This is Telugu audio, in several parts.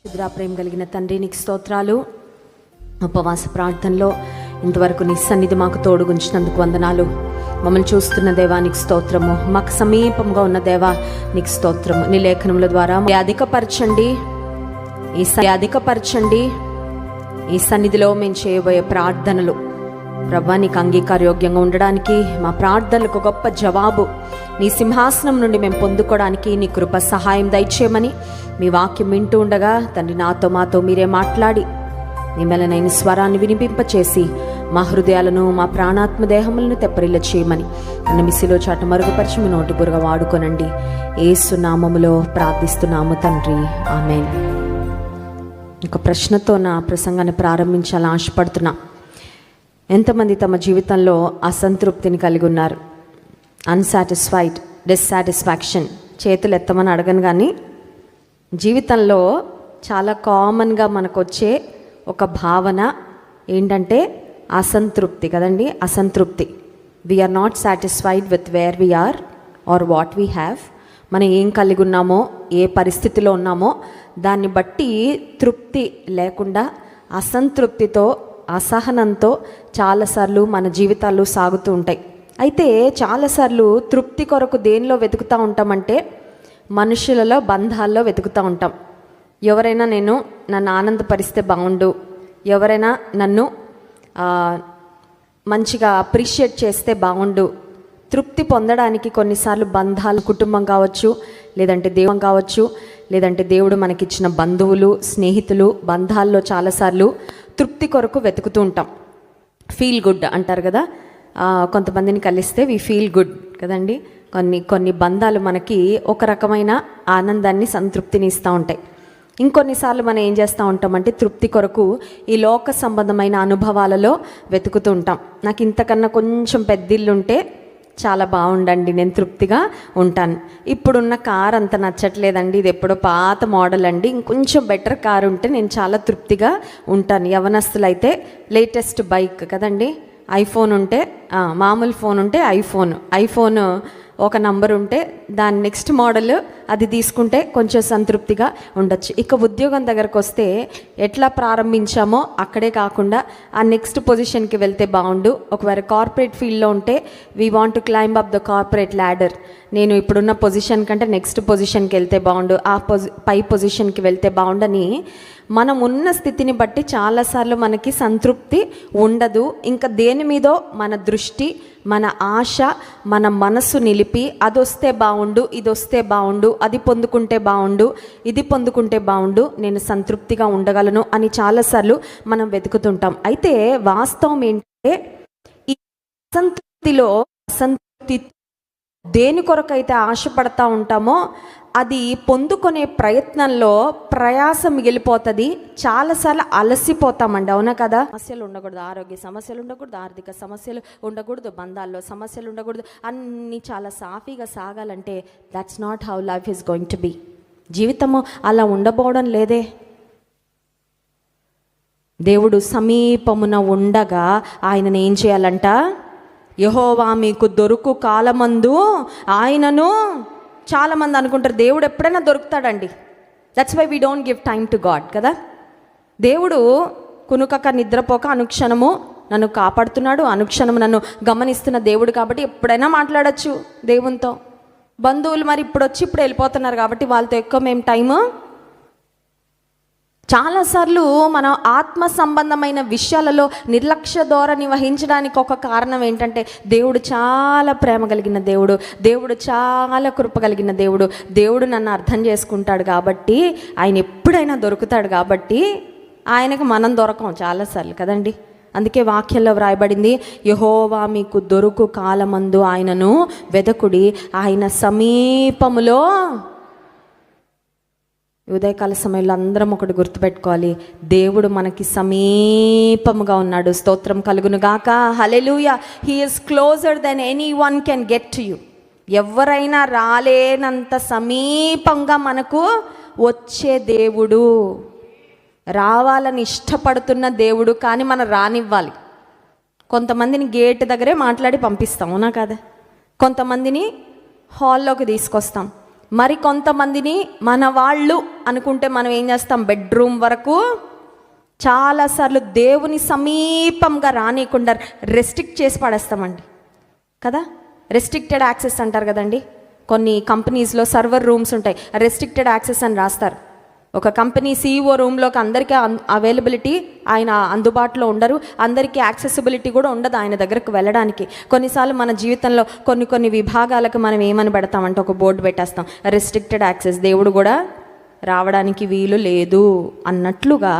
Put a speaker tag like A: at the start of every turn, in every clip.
A: క్షుద్ర ప్రేమ కలిగిన తండ్రి, నీకు స్తోత్రాలు. ఉపవాస ప్రార్థనలో ఇంతవరకు నీ సన్నిధి మాకు తోడుగుంచినందుకు వందనాలు. మమ్మల్ని చూస్తున్న దేవా నీకు స్తోత్రము. మాకు సమీపంగా ఉన్న దేవా నీకు స్తోత్రము. నీ లేఖనముల ద్వారా అధికపరచండి, ఈ సన్నిధిలో మేము చేయబోయే ప్రార్థనలు ప్రభా నీకు అంగీకారయోగ్యంగా ఉండడానికి, మా ప్రార్థనలకు గొప్ప జవాబు నీ సింహాసనం నుండి మేము పొందుకోవడానికి నీ కృప సహాయం దయచేయమని మీ వాక్యం వింటూ ఉండగా తండ్రి నాతో మాతో మీరే మాట్లాడి నీ మెలనైన స్వరాన్ని వినిపింపచేసి మా హృదయాలను మా ప్రాణాత్మ దేహములను తెప్పరిల్ల చేయమని అన్న మిసిలో చాట మరుగుపరిచి మీ నోటి బురగా వాడుకొనండి. యేసు నామములో ప్రార్థిస్తున్నాము తండ్రి, ఆమేన్. ఒక ప్రశ్నతో నా ప్రసంగాన్ని ప్రారంభించాలని ఆశపడుతున్నా. ఎంతమంది తమ జీవితంలో అసంతృప్తిని కలిగి ఉన్నారు? Unsatisfied, dissatisfaction. చేతులు ఎత్తమని అడగను, కానీ జీవితంలో చాలా కామన్గా మనకు వచ్చే ఒక భావన ఏంటంటే అసంతృప్తి కదండి. అసంతృప్తి. We are not satisfied with where we are are what we have. మనం ఏం కలిగి ఉన్నామో, ఏ పరిస్థితిలో ఉన్నామో దాన్ని బట్టి తృప్తి లేకుండా అసంతృప్తితో, అసహనంతో చాలాసార్లు మన జీవితాలు సాగుతూ ఉంటాయి. అయితే చాలాసార్లు తృప్తి కొరకు దేనిలో వెతుకుతూ ఉంటామంటే మనుషులలో, బంధాల్లో వెతుకుతూ ఉంటాం. ఎవరైనా నన్ను ఆనందపరిస్తే బాగుండు, ఎవరైనా నన్ను మంచిగా అప్రిషియేట్ చేస్తే బాగుండు. తృప్తి పొందడానికి కొన్నిసార్లు బంధాలు, కుటుంబం కావచ్చు, లేదంటే దేవుడు కావచ్చు, లేదంటే దేవుడు మనకిచ్చిన బంధువులు, స్నేహితులు, బంధాల్లో చాలాసార్లు తృప్తి కొరకు వెతుకుతూ ఉంటాం. ఫీల్ గుడ్ అంటారు కదా, కొంతమందిని కలిస్తే వి ఫీల్ గుడ్ కదండి. కొన్ని బంధాలు మనకి ఒక రకమైన ఆనందాన్ని, సంతృప్తిని ఇస్తూ ఉంటాయి. ఇంకొన్నిసార్లు మనం ఏం చేస్తూ ఉంటామంటే తృప్తి కొరకు ఈ లోక సంబంధమైన అనుభవాలలో వెతుకుతూ ఉంటాం. నాకు ఇంతకన్నా కొంచెం పెద్దిల్లు ఉంటే చాలా బాగుండండి, నేను తృప్తిగా ఉంటాను. ఇప్పుడున్న కార్ అంత నచ్చట్లేదండి, ఇది ఎప్పుడో పాత మోడల్ అండి, ఇంకొంచెం బెటర్ కార్ ఉంటే నేను చాలా తృప్తిగా ఉంటాను. యవనస్తులు అయితే లేటెస్ట్ బైక్ కదండి, ఐఫోన్ ఉంటే, మామూలు ఫోన్ ఉంటే ఐఫోన్ ఒక నంబర్ ఉంటే దాని నెక్స్ట్ మోడల్ అది తీసుకుంటే కొంచెం సంతృప్తిగా ఉండొచ్చు. ఇక ఉద్యోగం దగ్గరకు వస్తే ఎట్లా ప్రారంభించామో అక్కడే కాకుండా ఆ నెక్స్ట్ పొజిషన్కి వెళ్తే బాగుండు. ఒకవేళ కార్పొరేట్ ఫీల్డ్లో ఉంటే we want to climb up the corporate ladder. నేను ఇప్పుడున్న పొజిషన్ కంటే నెక్స్ట్ పొజిషన్కి వెళ్తే బాగుండు, పై పొజిషన్కి వెళ్తే బాగుండని మనం ఉన్న స్థితిని బట్టి చాలాసార్లు మనకి సంతృప్తి ఉండదు. ఇంకా దేని మీదో మన దృష్టి, మన ఆశ, మన మనసు నిలిపి అది వస్తే బాగుండు, ఇది వస్తే బాగుండు, అది పొందుకుంటే బాగుండు, ఇది పొందుకుంటే బాగుండు, నేను సంతృప్తిగా ఉండగలను అని చాలాసార్లు మనం వెతుకుతుంటాం. అయితే వాస్తవం ఏంటంటే ఈ అసంతృప్తి దేని కొరకైతే ఆశపడతా ఉంటామో అది పొందుకునే ప్రయత్నంలో ప్రయాసం మిగిలిపోతుంది. చాలాసార్లు అలసిపోతామండి, అవునా కదా. సమస్యలు ఉండకూడదు, ఆరోగ్య సమస్యలు ఉండకూడదు, ఆర్థిక సమస్యలు ఉండకూడదు, బంధాల్లో సమస్యలు ఉండకూడదు, అన్నీ చాలా సాఫీగా సాగాలంటే that's not how life is going to be. జీవితము అలా ఉండబోవడం లేదే. దేవుడు సమీపమున ఉండగా ఆయనను ఏం చేయాలంట? యెహోవా మీకు దొరుకు కాలమందు ఆయనను. చాలామంది అనుకుంటారు దేవుడు ఎప్పుడైనా దొరుకుతాడండి. That's why we don't give time to God కదా. దేవుడు కునుకక నిద్రపోక అనుక్షణము నన్ను కాపాడుతున్నాడు, అనుక్షణము నన్ను గమనిస్తున్న దేవుడు కాబట్టి ఎప్పుడైనా మాట్లాడచ్చు దేవునితో. బంధువులు మరి ఇప్పుడు వచ్చి ఇప్పుడు వెళ్ళిపోతున్నారు కాబట్టి వాళ్ళతో ఎక్కువ మేము టైము. చాలాసార్లు మనం ఆత్మ సంబంధమైన విషయాలలో నిర్లక్ష్య ధోరణి వహించడానికి ఒక కారణం ఏంటంటే దేవుడు చాలా ప్రేమ కలిగిన దేవుడు, దేవుడు చాలా కృప కలిగిన దేవుడు, దేవుడు నన్ను అర్థం చేసుకుంటాడు కాబట్టి, ఆయన ఎప్పుడైనా దొరుకుతాడు కాబట్టి ఆయనకు మనం దొరకం చాలాసార్లు కదండి. అందుకే వాక్యంలో వ్రాయబడింది, యెహోవా మీకు దొరుకు కాలమందు ఆయనను వెదకుడి, ఆయన సమీపములో. ఉదయకాల సమయంలో అందరం ఒకటి గుర్తుపెట్టుకోవాలి, దేవుడు మనకి సమీపముగా ఉన్నాడు. స్తోత్రం కలుగును గాక, హల్లెలూయా. He is closer than anyone can get to you. ఎవరైనా రాలేనంత సమీపంగా మనకు వచ్చే దేవుడు, రావాలని ఇష్టపడుతున్న దేవుడు. కానీ మనం రానివ్వాలి. కొంతమందిని గేట్ దగ్గరే మాట్లాడి పంపిస్తాం, అవునా కదా. కొంతమందిని హాల్లోకి తీసుకొస్తాం, మరి కొంతమందిని మన వాళ్ళు అనుకుంటే మనం ఏం చేస్తాం, బెడ్రూమ్ వరకు చాలాసార్లు దేవుని సమీపంగా రానియకుండా రెస్ట్రిక్ట్ చేసి పడేస్తామండి కదా. రెస్ట్రిక్టెడ్ యాక్సెస్ అంటారు కదండి, కొన్ని కంపెనీస్లో సర్వర్ రూమ్స్ ఉంటాయి, రెస్ట్రిక్టెడ్ యాక్సెస్ అని రాస్తారు. ఒక కంపెనీ CEO రూమ్లోకి అందరికీ అవైలబిలిటీ, ఆయన అందుబాటులో ఉండరు, అందరికీ యాక్సెసిబిలిటీ కూడా ఉండదు ఆయన దగ్గరకు వెళ్ళడానికి. కొన్నిసార్లు మన జీవితంలో కొన్ని విభాగాలకు మనం ఏమని పెడతామంటే ఒక బోర్డు పెట్టేస్తాం, రెస్ట్రిక్టెడ్ యాక్సెస్, దేవుడు కూడా రావడానికి వీలు లేదు అన్నట్లుగా.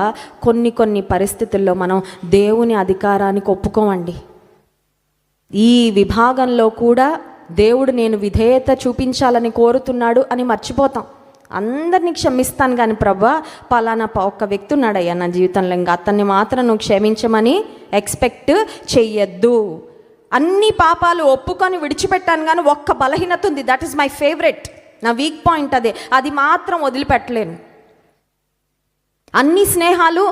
A: కొన్ని పరిస్థితుల్లో మనం దేవుని అధికారానికి ఒప్పుకోమండి. ఈ విభాగంలో కూడా దేవుడు నేను విధేయత చూపించాలని కోరుతున్నాడు అని మర్చిపోతాం. అందరినీ క్షమిస్తాను కానీ ప్రభా పలానా ఒక్క వ్యక్తి ఉన్నాడయ్యా నా జీవితంలో, ఇంకా అతన్ని మాత్రం నువ్వు క్షమించమని ఎక్స్పెక్ట్ చెయ్యొద్దు. అన్ని పాపాలు ఒప్పుకొని విడిచిపెట్టాను కానీ ఒక్క బలహీనత ఉంది, దట్ ఈస్ మై ఫేవరెట్, నా వీక్ పాయింట్ అదే, అది మాత్రం వదిలిపెట్టలేను. అన్ని స్నేహాలు,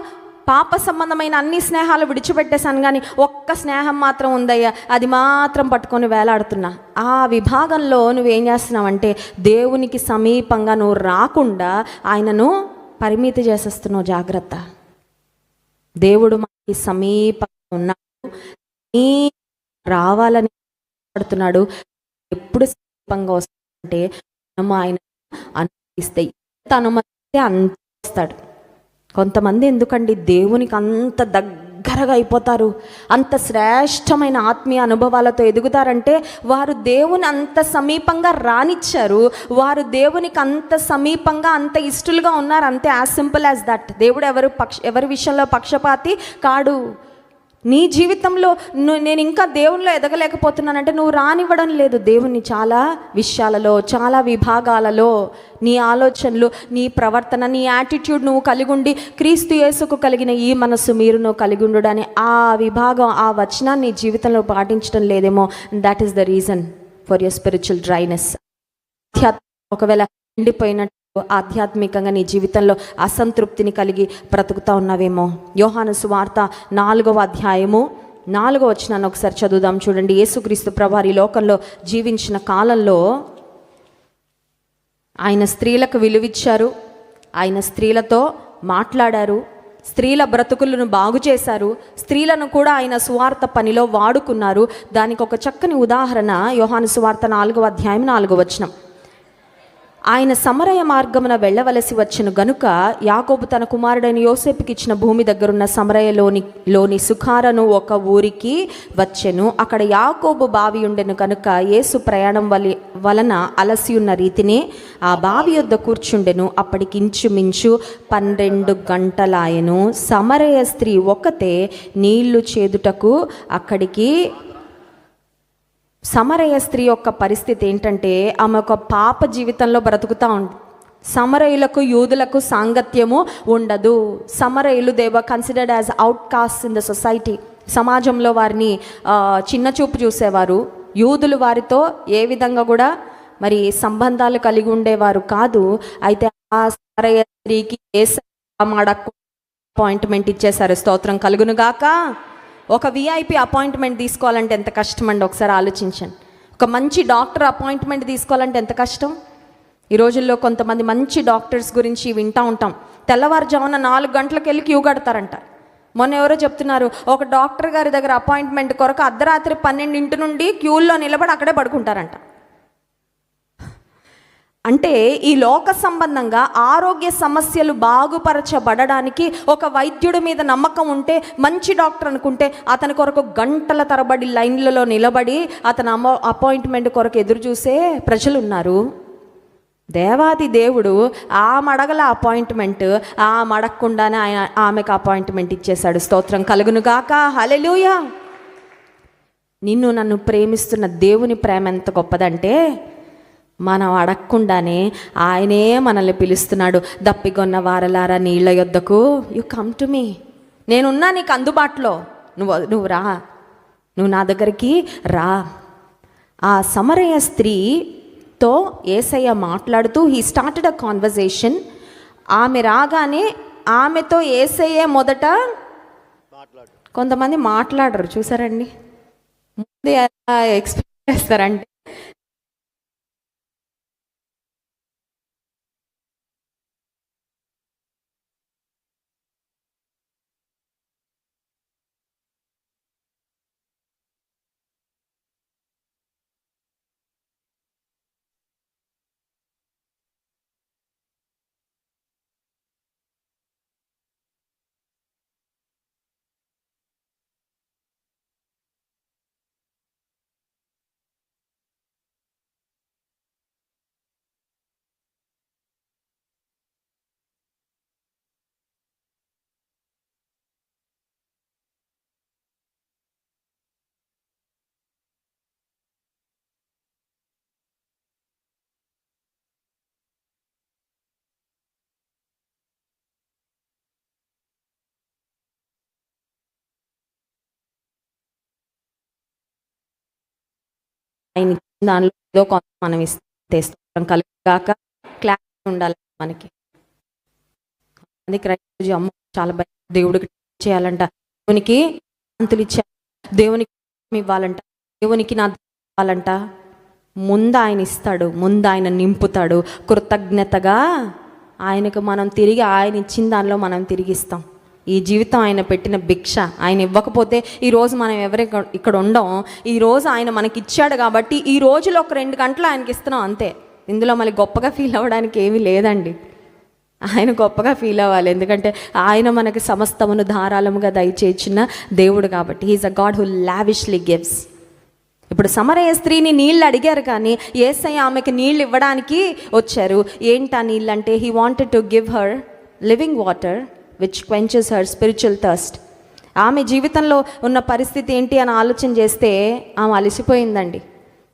A: పాప సంబంధమైన అన్ని స్నేహాలు విడిచిపెట్టేశాను కానీ ఒక్క స్నేహం మాత్రం ఉందయ్యా, అది మాత్రం పట్టుకొని వేలాడుతున్నా. ఆ విభాగంలో నువ్వేం చేస్తున్నావంటే దేవునికి సమీపంగా నువ్వు రాకుండా ఆయనను పరిమితి చేసేస్తున్నావు. జాగ్రత్త. దేవుడు మనకి సమీపంగా ఉన్నాడు, రావాలని పడుతున్నాడు. ఎప్పుడు సమీపంగా వస్తాడంటే మనం ఆయన అనుమతిస్తే, ఎంత అనుమతిస్తే అంత వస్తాడు. కొంతమంది ఎందుకండి దేవునికి అంత దగ్గరగా అయిపోతారు, అంత శ్రేష్టమైన ఆత్మీయ అనుభవాలతో ఎదుగుతారంటే వారు దేవుని అంత సమీపంగా రానిచ్చారు, వారు దేవునికి అంత సమీపంగా అంత ఇష్టలుగా ఉన్నారు, అంతే. As simple as that. దేవుడు ఎవరి విషయంలో పక్షపాతి కాడు. నీ జీవితంలో నేను ఇంకా దేవునిలో ఎదగలేకపోతున్నానంటే నువ్వు రానివ్వడం లేదు దేవుని చాలా విషయాలలో, చాలా విభాగాలలో. నీ ఆలోచనలు, నీ ప్రవర్తన, నీ యాటిట్యూడ్ నువ్వు కలిగి ఉండి క్రీస్తు యేసుకు కలిగిన ఈ మనస్సు మీరును కలిగి ఉండడని ఆ విభాగం, ఆ వచనాన్ని నీ జీవితంలో పాటించడం లేదేమో. That is the reason for your spiritual dryness. ఒకవేళ ఎండిపోయినట్టు ఆధ్యాత్మికంగా నీ జీవితంలో అసంతృప్తిని కలిగి బ్రతుకుతా ఉన్నావేమో. యోహాను సువార్త 4వ అధ్యాయము 4వ వచనాన్ని ఒకసారి చదువుదాం. చూడండి. యేసుక్రీస్తు ప్రభువారు ఈ లోకంలో జీవించిన కాలంలో ఆయన స్త్రీలకు విలువిచ్చారు, ఆయన స్త్రీలతో మాట్లాడారు, స్త్రీల బ్రతుకులను బాగు చేశారు, స్త్రీలను కూడా ఆయన సువార్త పనిలో వాడుకున్నారు. దానికి ఒక చక్కని ఉదాహరణ యోహాను సువార్త 4వ అధ్యాయం 4వ వచనం. ఆయన సమరయ మార్గమున వెళ్ళవలసి వచ్చెను గనుక యాకోబు తన కుమారుడైన యోసేపుకి ఇచ్చిన భూమి దగ్గరున్న సమరయలోని సుఖారను ఒక ఊరికి వచ్చెను. అక్కడ యాకోబు బావి ఉండెను కనుక యేసు ప్రయాణం వలన అలసి ఉన్న రీతిని ఆ బావి యొద్ద కూర్చుండెను. అప్పటికి ఇంచుమించు 12 గంటలాయెను. సమరయ స్త్రీ ఒకతే నీళ్లు చేదుటకు అక్కడికి. సమరయ స్త్రీ యొక్క పరిస్థితి ఏంటంటే ఆమె ఒక పాప జీవితంలో బ్రతుకుతూ ఉంది. సమరయులకు యూదులకు సాంగత్యము ఉండదు. సమరయులు they were considered as outcast in the society. సమాజంలో వారిని చిన్న చూపు చూసేవారు. యూదులు వారితో ఏ విధంగా కూడా మరి సంబంధాలు కలిగి ఉండేవారు కాదు. అయితే ఆ సమరయ స్త్రీకి అపాయింట్మెంట్ ఇచ్చేశారు. స్తోత్రం కలుగునుగాక. ఒక VIP అపాయింట్మెంట్ తీసుకోవాలంటే ఎంత కష్టం అండి, ఒకసారి ఆలోచించండి. ఒక మంచి డాక్టర్ అపాయింట్మెంట్ తీసుకోవాలంటే ఎంత కష్టం. ఈ రోజుల్లో కొంతమంది మంచి డాక్టర్స్ గురించి వింటూ ఉంటాం. తెల్లవారుజామున 4 గంటలకు వెళ్ళి క్యూ కడతారంట. మొన్న ఎవరో చెప్తున్నారు, ఒక డాక్టర్ గారి దగ్గర అపాయింట్మెంట్ కొరకు అర్ధరాత్రి 12 నుండి క్యూల్లో నిలబడి అక్కడే పడుకుంటారంట. అంటే ఈ లోక సంబంధంగా ఆరోగ్య సమస్యలు బాగుపరచబడడానికి ఒక వైద్యుడి మీద నమ్మకం ఉంటే, మంచి డాక్టర్ అనుకుంటే అతని కొరకు గంటల తరబడి లైన్లలో నిలబడి అతని అపాయింట్మెంట్ కొరకు ఎదురు చూసే ప్రజలు ఉన్నారు. దేవాది దేవుడు ఆ మడగల అపాయింట్మెంట్ ఆ మడగకుండానే ఆమెకు అపాయింట్మెంట్ ఇచ్చేశాడు. స్తోత్రం కలుగునుగాక. హల్లెలూయా. నిన్ను నన్ను ప్రేమిస్తున్న దేవుని ప్రేమ ఎంత గొప్పదంటే మనం అడగకుండానే ఆయనే మనల్ని పిలుస్తున్నాడు. దప్పిగొన్న వారలారా నీళ్ళ యొద్దకు, యు కమ్ టు మీ. నేనున్నా నీకు అందుబాటులో, నువ్వు రా, నువ్వు నా దగ్గరికి రా. ఆ సమరయ స్త్రీతో యేసయ్య మాట్లాడుతూ హీ స్టార్టెడ్ అ కాన్వర్జేషన్. ఆమె రాగానే ఆమెతో యేసయ్య మొదట, కొంతమంది మాట్లాడరు చూసారండి, ముందు ఎలా ఎక్స్పెక్ట్ చేస్తారంటే ఆయన ఇచ్చిన దానిలో ఏదో కొంత మనం ఇస్తాం కలుగాక క్లాస్ ఉండాలి మనకి. అది క్రైస్తవ అమ్మ చాలా భయం, దేవుడికి చేయాలంట, దేవునికి అంతులు ఇచ్చా, దేవునికి ఇవ్వాలంట, దేవునికి నా ఇవ్వాలంట. ముందు ఆయన ఇస్తాడు, ముందు ఆయన నింపుతాడు. కృతజ్ఞతగా ఆయనకు మనం తిరిగి ఆయన ఇచ్చిన దానిలో మనం తిరిగిస్తాం. ఈ జీవితం ఆయన పెట్టిన భిక్ష. ఆయన ఇవ్వకపోతే ఈరోజు మనం ఎవరి ఇక్కడ ఉండం. ఈరోజు ఆయన మనకి ఇచ్చాడు కాబట్టి ఈ రోజులో ఒక 2 గంటలు ఆయనకి ఇస్తున్నాం అంతే. ఇందులో మళ్ళీ గొప్పగా ఫీల్ అవ్వడానికి ఏమీ లేదండి. ఆయన గొప్పగా ఫీల్ అవ్వాలి, ఎందుకంటే ఆయన మనకి సమస్తమును ధారాళముగా దయచేసిన దేవుడు కాబట్టి. He is a god who lavishly gives. ఇప్పుడు సమరయ స్త్రీని నీళ్ళు అడిగారు, కానీ యేసయ్య ఆమెకి నీళ్ళు ఇవ్వడానికి వచ్చారు. ఏంటా నీళ్ళు అంటే, he wanted to give her living water which quenches her spiritual thirst. ఆమె జీవితంలో ఉన్న పరిస్థితి ఏంటి అని ఆలోచన చేస్తే ఆమె అలసిపోయిందండి.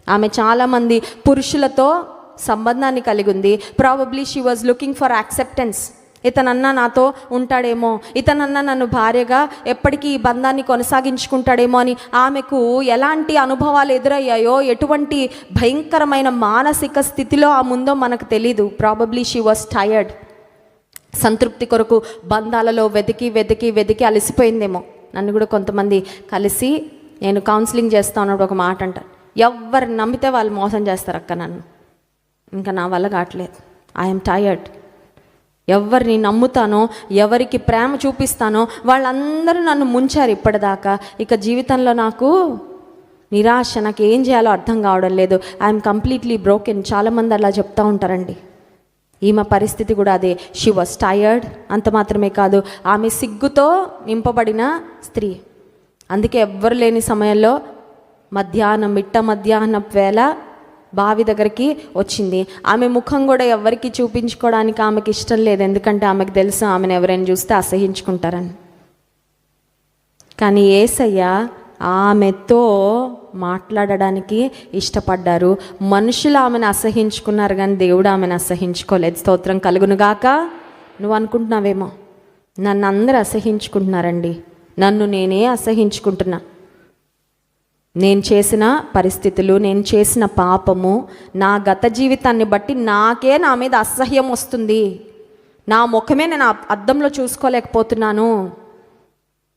A: ఆమె చాలామంది పురుషులతో సంబంధాన్ని కలిగి ఉంది. Probably she was looking for acceptance. ఇతనన్నా నాతో ఉంటాడేమో, ఇతనన్నా నన్ను భార్యగా ఎప్పటికీ ఈ బంధాన్ని కొనసాగించుకుంటాడేమో అని ఆమెకు ఎలాంటి అనుభవాలు ఎదురయ్యాయో, ఎటువంటి భయంకరమైన మానసిక స్థితిలో ఆ ముందో మనకు తెలీదు. Probably she was tired. సంతృప్తి కొరకు బంధాలలో వెతికి అలసిపోయిందేమో. నన్ను కూడా కొంతమంది కలిసి, నేను కౌన్సిలింగ్ చేస్తా ఉన్నప్పుడు ఒక మాట అంటారు, ఎవరు నమ్మితే వాళ్ళు మోసం చేస్తారు అక్క, నన్ను ఇంకా నా వల్ల కావట్లేదు, ఐఎమ్ టయర్డ్. ఎవరిని నమ్ముతానో, ఎవరికి ప్రేమ చూపిస్తానో వాళ్ళందరూ నన్ను ముంచారు ఇప్పటిదాకా. ఇక జీవితంలో నాకు నిరాశ, నాకు ఏం చేయాలో అర్థం కావడం లేదు, ఐఎమ్ కంప్లీట్లీ బ్రోకెన్. చాలామంది అలా చెప్తూ ఉంటారండి. ఈమె పరిస్థితి కూడా అదే. She was tired. అంత మాత్రమే కాదు, ఆమె సిగ్గుతో నింపబడిన స్త్రీ. అందుకే ఎవ్వరు లేని సమయంలో మిట్ట మధ్యాహ్నం వేళ బావి దగ్గరికి వచ్చింది. ఆమె ముఖం కూడా ఎవరికి చూపించుకోవడానికి ఆమెకి ఇష్టం లేదు, ఎందుకంటే ఆమెకు తెలుసు ఆమెను ఎవరైనా చూస్తే అసహించుకుంటారని. కానీ యేసయ్య ఆమెతో మాట్లాడడానికి ఇష్టపడ్డారు. మనుషులు ఆమెను అసహించుకున్నారు, కానీ దేవుడు ఆమెను అసహించుకోలేదు. స్తోత్రం కలుగునుగాక. నువ్వు అనుకుంటున్నావేమో, నన్ను అందరూ అసహించుకుంటున్నారండి, నన్ను నేనే అసహించుకుంటున్నా. నేను చేసిన పరిస్థితులు, నేను చేసిన పాపము, నా గత జీవితాన్ని బట్టి నాకే నా మీద అసహ్యం వస్తుంది. నా ముఖమే నేను అద్దంలో చూసుకోలేకపోతున్నాను.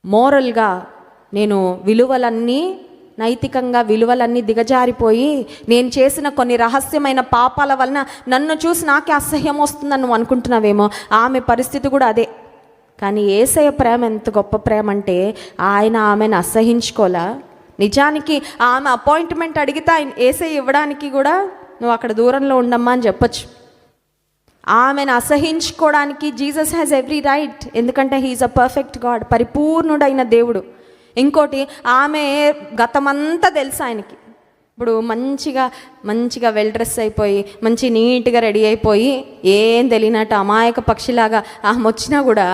A: మోరల్గా నేను నైతికంగా విలువలన్నీ దిగజారిపోయి, నేను చేసిన కొన్ని రహస్యమైన పాపాల వలన నన్ను చూసి నాకే అసహ్యం వస్తుందని నువ్వు అనుకుంటున్నావేమో. ఆమె పరిస్థితి కూడా అదే. కానీ యేసయ్య ప్రేమ ఎంత గొప్ప ప్రేమ అంటే, ఆయన ఆమెను అసహించుకోలా. నిజానికి ఆమె అపాయింట్మెంట్ అడిగితే ఆయన యేసయ్య ఇవ్వడానికి కూడా నువ్వు అక్కడ దూరంలో ఉండమ్మా అని చెప్పచ్చు. ఆమెను అసహించుకోవడానికి జీసస్ హ్యాస్ ఎవ్రీ రైట్, ఎందుకంటే హీఈస్ అ పర్ఫెక్ట్ గాడ్, పరిపూర్ణుడైన దేవుడు. ఇంకోటి, ఆమె గతమంతా తెలుసు ఆయనకి. ఇప్పుడు మంచిగా వెల్ డ్రెస్ అయిపోయి, మంచి నీట్గా రెడీ అయిపోయి, ఏం తెలియనట్టు అమాయక పక్షిలాగా ఆమె వచ్చినా కూడా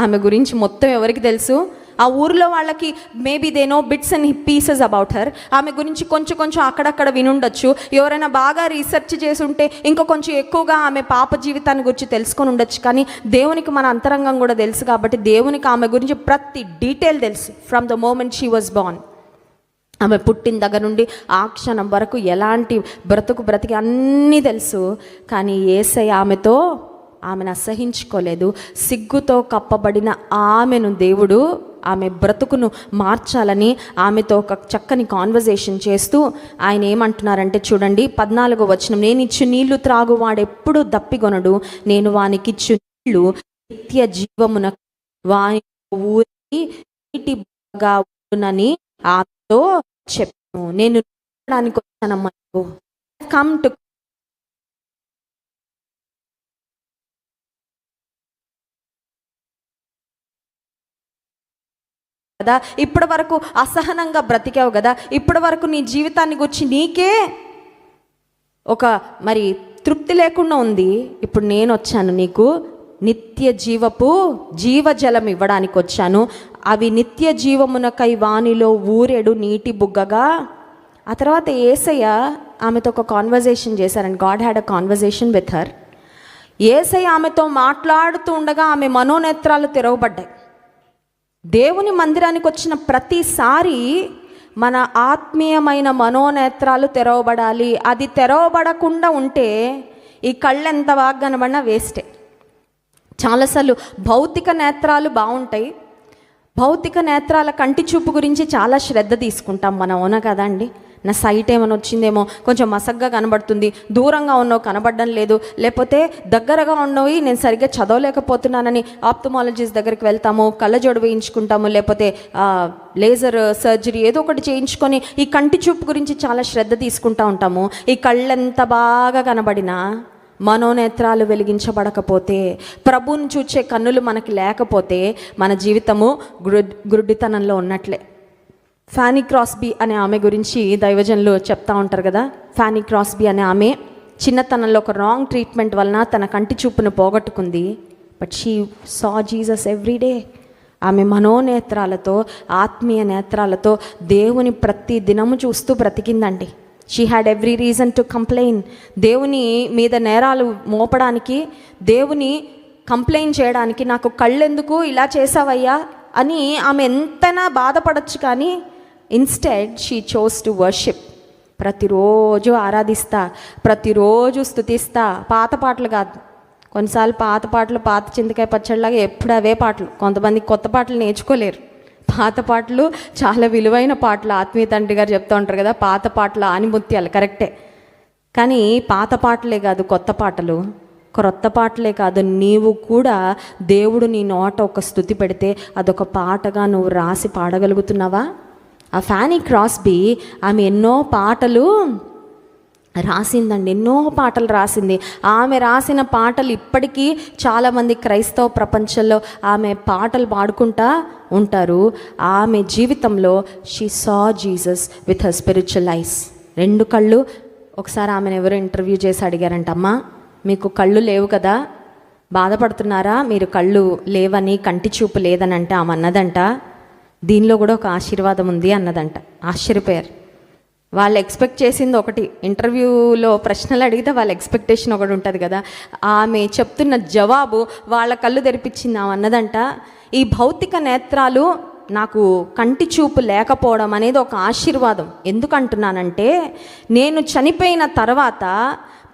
A: ఆమె గురించి మొత్తం ఎవరికి తెలుసు? ఆ ఊరిలో వాళ్ళకి maybe they know bits and pieces about her. ఆమె గురించి కొంచెం అక్కడక్కడ వినుండొచ్చు. ఎవరైనా బాగా రీసెర్చ్ చేసి ఉంటే ఇంకా కొంచెం ఎక్కువగా ఆమె పాప జీవితాన్ని గురించి తెలుసుకొని ఉండొచ్చు. కానీ దేవునికి మన అంతరంగం కూడా తెలుసు కాబట్టి దేవునికి ఆమె గురించి ప్రతి డీటెయిల్ తెలుసు. From the moment she was born, ఆమె పుట్టిన దగ్గర నుండి ఆ క్షణం వరకు ఎలాంటి బ్రతికి అన్నీ తెలుసు. కానీ యేసయ్య ఆమెను అసహించుకోలేదు. సిగ్గుతో కప్పబడిన ఆమెను దేవుడు ఆమె బ్రతుకును మార్చాలని ఆమెతో ఒక చక్కని కాన్వర్జేషన్ చేస్తూ ఆయన ఏమంటున్నారంటే చూడండి, 14వ వచనం, నేను ఇచ్చు నీళ్లు త్రాగు వాడెప్పుడు దప్పిగొనడు, నేను వానికిచ్చు నీళ్లు నిత్య జీవమున వాని ఊరి నీటిగా ఉండునని ఆమెతో చెప్పాను. నేను వచ్చానమ్మా, కమ్ టు కదా, ఇప్పటి వరకు అసహనంగా బ్రతికావు కదా, ఇప్పటి వరకు నీ జీవితాన్ని గురించి నీకే ఒక తృప్తి లేకుండా ఉంది. ఇప్పుడు నేను వచ్చాను నీకు నిత్య జీవజలం ఇవ్వడానికి వచ్చాను. అవి నిత్య జీవమునకై వానిలో ఊరెడు నీటి బుగ్గగా. ఆ తర్వాత యేసయ్య ఆమెతో ఒక కాన్వర్జేషన్ చేశారండి. God had a conversation with her. Yesayya ఆమెతో మాట్లాడుతూ ఉండగా ఆమె మనోనేత్రాలు తెరవబడ్డాయి. దేవుని మందిరానికి వచ్చిన ప్రతిసారి మన ఆత్మీయమైన మనోనేత్రాలు తెరవబడాలి. అది తెరవబడకుండా ఉంటే ఈ కళ్ళు ఎంత బాగా కనబడినా వేస్టే. చాలాసార్లు భౌతిక నేత్రాలు బాగుంటాయి, భౌతిక నేత్రాల కంటి చూపు గురించి చాలా శ్రద్ధ తీసుకుంటాం మనం, అవునా కదా అండి? నా సైట్ ఏమైనా వచ్చిందేమో, కొంచెం మసగ్గా కనబడుతుంది, దూరంగా ఉన్నవి కనబడడం లేదు, లేకపోతే దగ్గరగా ఉన్నవి నేను సరిగ్గా చదవలేకపోతున్నానని ఆప్థమాలజిస్ట్ దగ్గరికి వెళ్తాము, కళ్ళజోడు వేయించుకుంటాము, లేకపోతే లేజర్ సర్జరీ ఏదో ఒకటి చేయించుకొని ఈ కంటి చూపు గురించి చాలా శ్రద్ధ తీసుకుంటూ ఉంటాము. ఈ కళ్ళెంత బాగా కనబడినా మనోనేత్రాలు వెలిగించబడకపోతే, ప్రభువుని చూచే కన్నులు మనకి లేకపోతే మన జీవితము గురుడితనంలో ఉన్నట్లే. ఫానీ క్రాస్బీ అనే ఆమె గురించి దైవజనులు చెప్తా ఉంటారు కదా. ఫానీ క్రాస్బీ అనే ఆమె చిన్నతనంలో ఒక రాంగ్ ట్రీట్మెంట్ వలన తన కంటి చూపును పోగొట్టుకుంది. But she saw Jesus everyday. ఆమె మనోనేత్రాలతో, ఆత్మీయ నేత్రాలతో దేవుని ప్రతి దినము చూస్తూ బ్రతికిందండి. She had every reason to complain. దేవుని మీద నేరాలు మోపడానికి, దేవుని కంప్లైంట్ చేయడానికి, నాకు కళ్ళెందుకు ఇలా చేసావయ్యా అని ఆమె ఎంతైనా బాధపడచ్చు. కానీ instead she chose to worship. ప్రతిరోజు ఆరాధిస్తా, ప్రతిరోజు స్తుతిస్తా. పాత పాటలు కాదు, కొన్నిసార్లు పాత పాటలు పాత చింతకాయ పచ్చడిలాగా ఎప్పుడు అవే పాటలు. కొంతమంది కొత్త పాటలు నేర్చుకోలేరు. పాత పాటలు చాలా విలువైన పాటలు. ఆత్మీయ తండ్రి గారు చెప్తూ ఉంటారు కదా, పాత పాటలు ఆనిముత్యాలు, కరెక్టే. కానీ పాత పాటలే కాదు, కొత్త పాటలు, క్రొత్త పాటలే కాదు, నీవు కూడా దేవుడు నీ నోట ఒక స్తుతి పెడితే అదొక పాటగా నువ్వు రాసి పాడగలుగుతున్నావా? ఆ ఫానీ క్రాస్బీ ఆమె ఎన్నో పాటలు రాసిందండి, ఎన్నో పాటలు రాసింది. ఆమె రాసిన పాటలు ఇప్పటికీ చాలామంది క్రైస్తవ ప్రపంచంలో ఆమె పాటలు పాడుకుంటా ఉంటారు. ఆమె జీవితంలో she saw Jesus with her spiritual ice. 2 కళ్ళు. ఒకసారి ఆమెను ఎవరో ఇంటర్వ్యూ చేసి అడిగారంట, అమ్మా మీకు కళ్ళు లేవు కదా, బాధపడుతున్నారా మీరు కళ్ళు లేవని, కంటి చూపు లేదని? అంటే ఆమె అన్నదంట, దీనిలో కూడా ఒక ఆశీర్వాదం ఉంది అన్నదంట. ఆశ్చర్యపోయారు. వాళ్ళు ఎక్స్పెక్ట్ చేసింది ఒకటి, ఇంటర్వ్యూలో ప్రశ్నలు అడిగితే వాళ్ళ ఎక్స్పెక్టేషన్ ఒకటి ఉంటుంది కదా. ఆమె చెప్తున్న జవాబు వాళ్ళ కళ్ళు తెరిపించింది. ఆమె అన్నదంట, ఈ భౌతిక నేత్రాలు, నాకు కంటి చూపు లేకపోవడం అనేది ఒక ఆశీర్వాదం. ఎందుకంటున్నానంటే, నేను చనిపోయిన తర్వాత,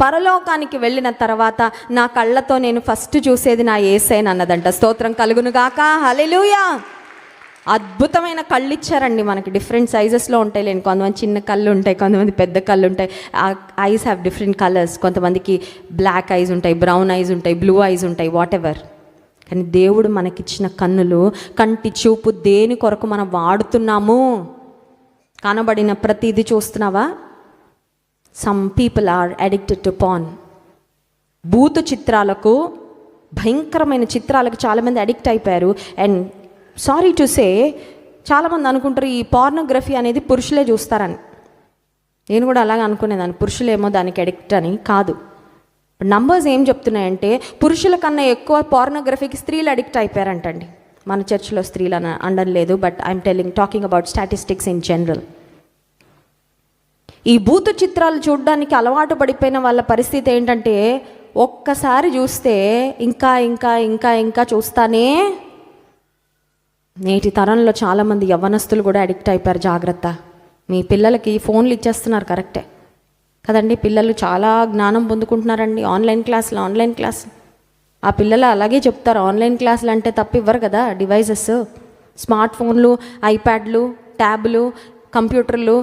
A: పరలోకానికి వెళ్ళిన తర్వాత నా కళ్ళతో నేను ఫస్ట్ చూసేది నా యేసయ్యను అన్నదంట. స్తోత్రం కలుగును గాక, హల్లెలూయా. అద్భుతమైన కళ్ళు ఇచ్చారండి మనకి. డిఫరెంట్ సైజెస్లో ఉంటాయి లేండి. కొంతమంది చిన్న కళ్ళు ఉంటాయి, కొంతమంది పెద్ద కళ్ళు ఉంటాయి. ఆ ఐస్ హ్యావ్ డిఫరెంట్ కలర్స్. కొంతమందికి బ్లాక్ ఐస్ ఉంటాయి, బ్రౌన్ ఐస్ ఉంటాయి, బ్లూ ఐస్ ఉంటాయి, వాట్ ఎవర్. కానీ దేవుడు మనకిచ్చిన కన్నులు, కంటి చూపు దేని కొరకు మనం వాడుతున్నాము? కనబడిన ప్రతిదీ చూస్తున్నావా? Some people are addicted to porn. బూతు చిత్రాలకు, భయంకరమైన చిత్రాలకు చాలామంది అడిక్ట్ అయిపోయారు. అండ్ సారీ టు సే, చాలామంది అనుకుంటారు ఈ పార్నోగ్రఫీ అనేది పురుషులే చూస్తారని. నేను కూడా అలాగే అనుకునేదాన్ని, పురుషులేమో దానికి అడిక్ట్ అని. కాదు, నంబర్స్ ఏం చెప్తున్నాయంటే పురుషుల కన్నా ఎక్కువ పార్నోగ్రఫీకి స్త్రీలు అడిక్ట్ అయిపోయారంటండి. మన చర్చిలో స్త్రీలు అని అనలేదు, but I'm talking about statistics in general. ఈ బూతు చిత్రాలు చూడడానికి అలవాటు పడిపోయిన వాళ్ళ పరిస్థితి ఏంటంటే, ఒక్కసారి చూస్తే ఇంకా ఇంకా ఇంకా ఇంకా చూస్తానే. నేటి తరంలో చాలామంది యవ్వనస్తులు కూడా అడిక్ట్ అయిపోయారు. జాగ్రత్త, మీ పిల్లలకి ఫోన్లు ఇచ్చేస్తున్నారు, కరెక్టే కదండి. పిల్లలు చాలా జ్ఞానం పొందుకుంటున్నారండి ఆన్లైన్ క్లాస్. ఆ పిల్లలు అలాగే చెప్తారు, ఆన్లైన్ క్లాసులు అంటే తప్ప ఇవ్వరు కదా. డివైజెస్, స్మార్ట్ ఫోన్లు, ఐప్యాడ్లు, ట్యాబ్లు, కంప్యూటర్లు,